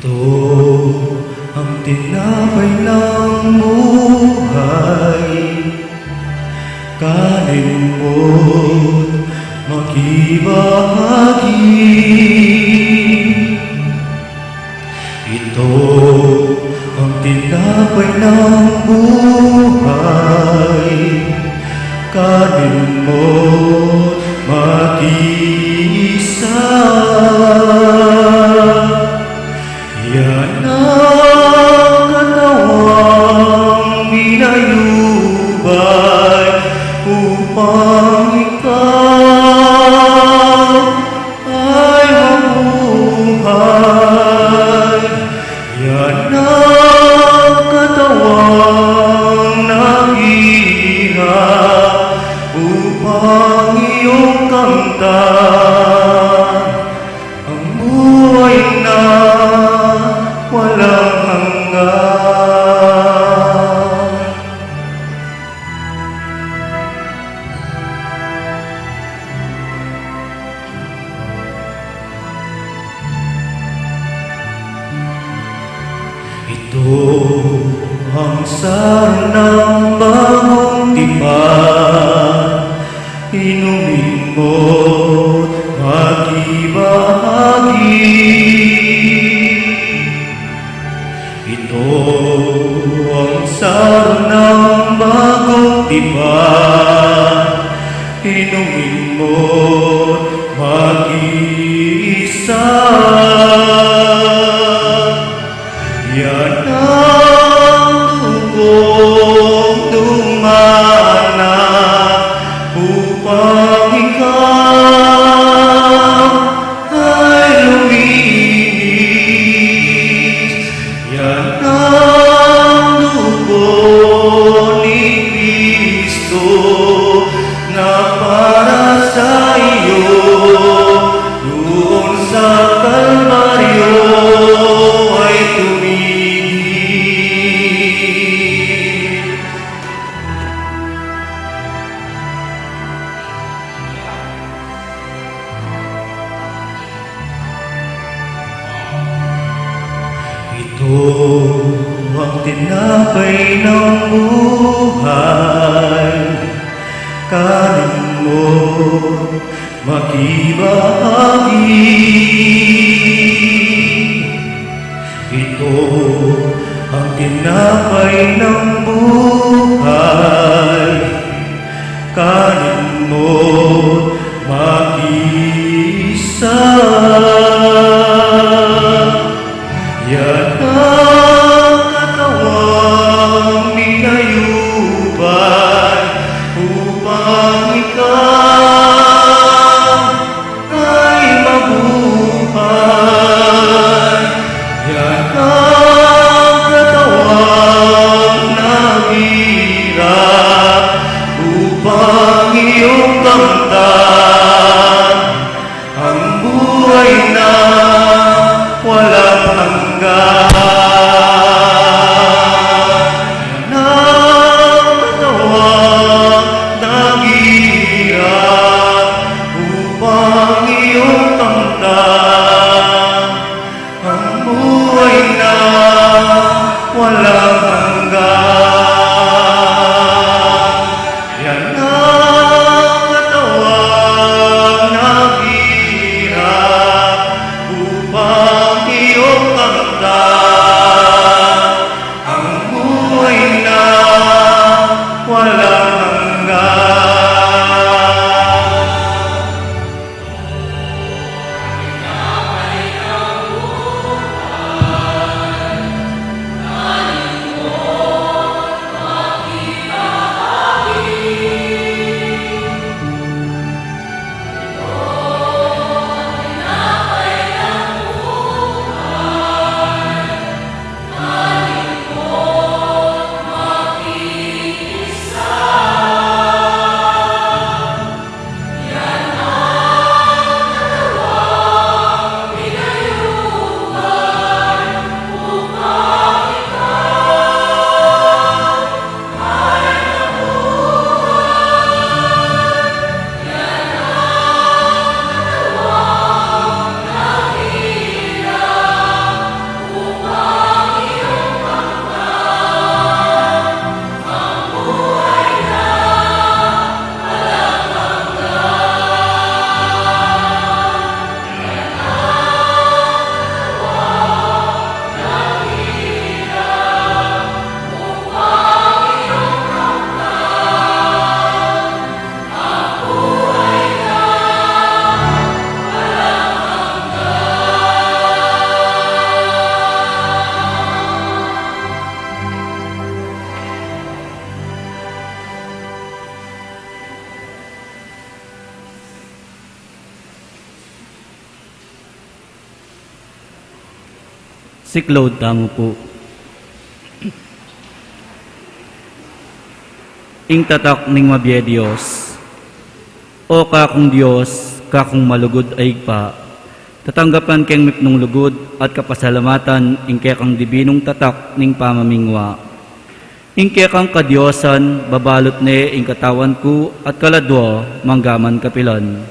Ito ang tinapay ng buhay, kanin mo't makibahagi. Ito ang tinapay ng buhay, kanin mo't mag-isa. Yan ang katawang binayubay upang ikaw ay mabuhay. Yan ang katawang naghihirap upang iyong kamtan ang buhay na walang hanggan. Ito ang sarang ng bagong tipan, inumin mo't makibahagi. Ito ang sarang ng bagong tipan, inumin mo't mag-isa. Yan ang dugong dumanak upang ikaw ay luminis. Yan ang dugo ni Kristo na para sa iyo doon sa Kalbaryo ay tumigil. Ito ang tinapay ng buhay, kanin mo makibahagi. Ito ang tinapay ng buhay, kanin mo mag-isa. Yan ang katawang binayubay upang ikaw ay mabuhay. Yan ang katawang naghirap upang iyong kamtan ang buhay na walang hanggan. Yan ang katawang naghihirap upang iyong kamtan ang buhay na walang hanggan. Yan ang katawang naghihirap upang iyong kamtan Si Claude, tamo po. Ing tatak ning mabye Diyos. O kakong Diyos, kakong malugod ay pa. Tatanggapan keng mipnong lugod at kapasalamatan ing kekang dibinong tatak ning pamamingwa. Ing kekang kadyosan, babalot ne ing katawan ko at kaladwa, manggaman kapilan.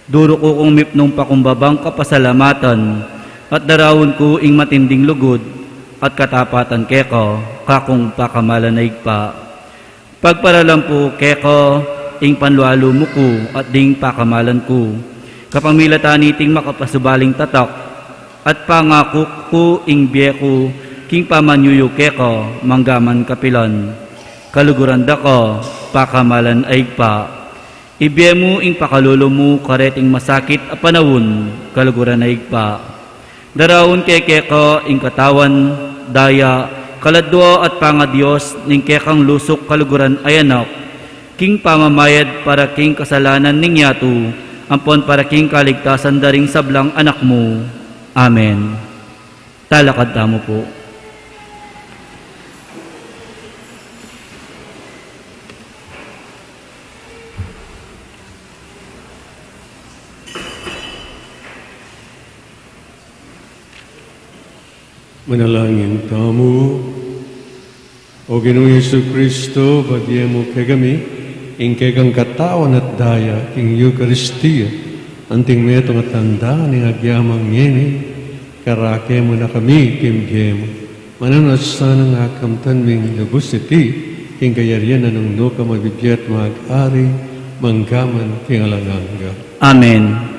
Duro ko kong mipnong pakumbabang kapasalamatan at darawon ko ing matinding lugod at katapatan keko, kakong pakamalanig pa. Pagparalam po keko, ing panlualo mo ko at ding pakamalan ko. Kapamilatan iting makapasubaling tatak at pangako ko ing biyeko, king pamanyuyo keko, manggaman kapilan. Kaluguran da ko, pakamalan ay pa. Ibiye mo ing pakalulo mo kareting masakit a panawon, kaluguran ay pa. Darawon keko ing katawan, daya, kaladwa at pangadiyos ning kekang lusok kaluguran ay anak, king pamamayad para king kasalanan ning yato, ampon para king kaligtasan daring sablang anak mo. Amen. Talakad tamo po. Manalangin tamo. O Ginoong Jesucristo, bagyan mo kagami, ing kegang katawan at daya, ing Eucharistia, anting metong at tanda, ning agyamang ngeni, karake mo na kami, kimgemo. Mananas sana nga kamtan ming lubos iti, king kayarian anong no ka mabibiyat mag-ari, manggaman king alanganga. Amen.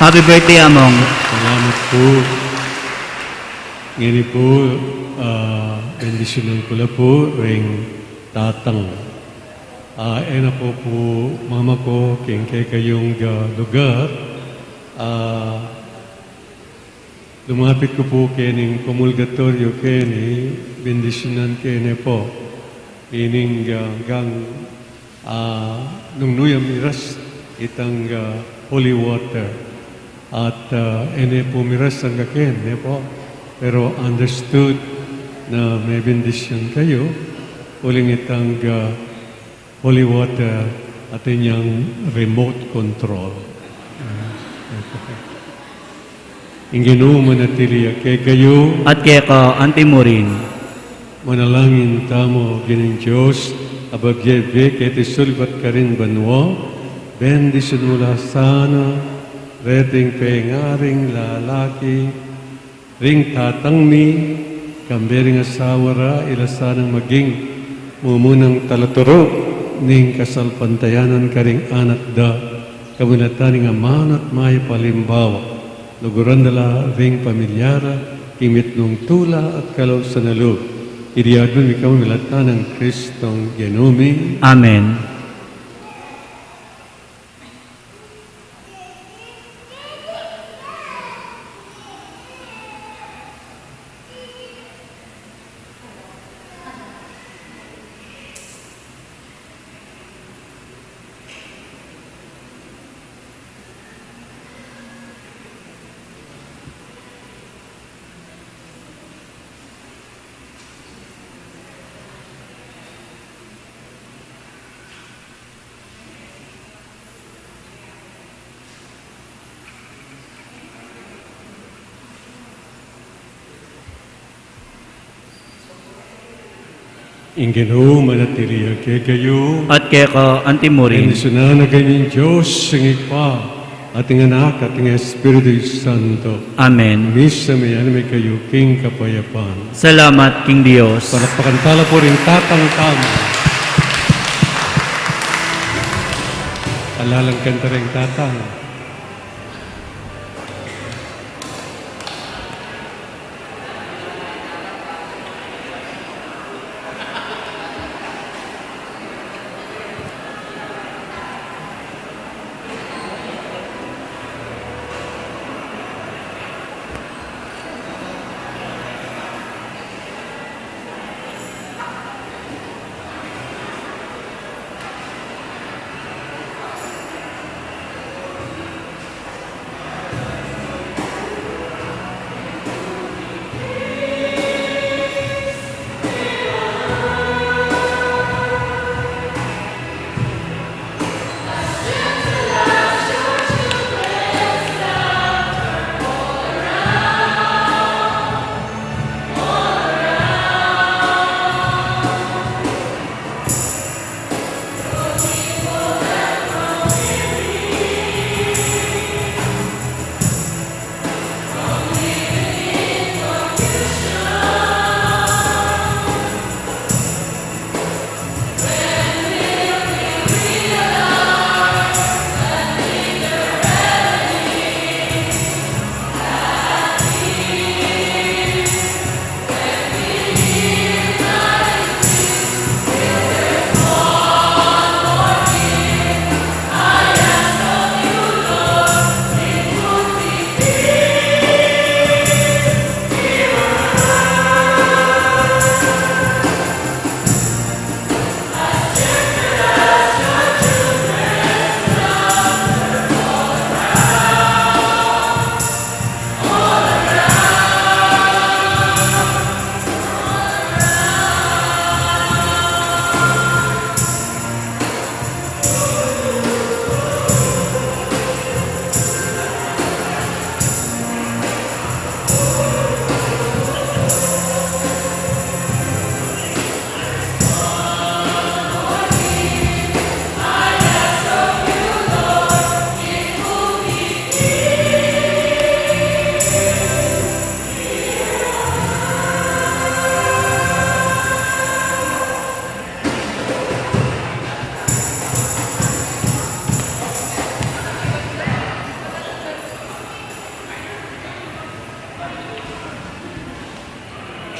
Happy birthday, Among. Salamat po. Ngayon po, bendisyonan ko na po, ring tatang. Na po mama ko, king kay kayong lugar. Lumapit ko po kening komulgatorio keni, bendisyonan kene po. Ining gang nung nuyam iras itang holy water. At ene po miras ang kakin, po. Pero understood na may bendisyon kayo, uling itang holy water at inyang remote control. Inginu manatili kay kayo At keko, antimurin. manalangin tamo gining Diyos abagyebe kay tisulbat ka rin banwa bendisyon mula sana reting pengaring lalaki ring tatangmi kambering asawara ilasanang maging mumunang talaturo ning kasalpantayanan karing anak da kabunatan ng aman at may palimbawa luguran dala ring pamilyara kimit nung tula at kalaw sa nalog iriadon ikaw milatan ng Kristong Genome. Amen. Ingeno manatili kay kayo. at kaya ka antimurin. Inisuna na ganyan Diyos, singig pa, ating anak, ating Espiritu Santo. Amen. Misa mayan may kayo, King Kapayapan. Salamat, King Diyos. Palakpakan tala po rin tatang tama. Alalang kanta rin tatang.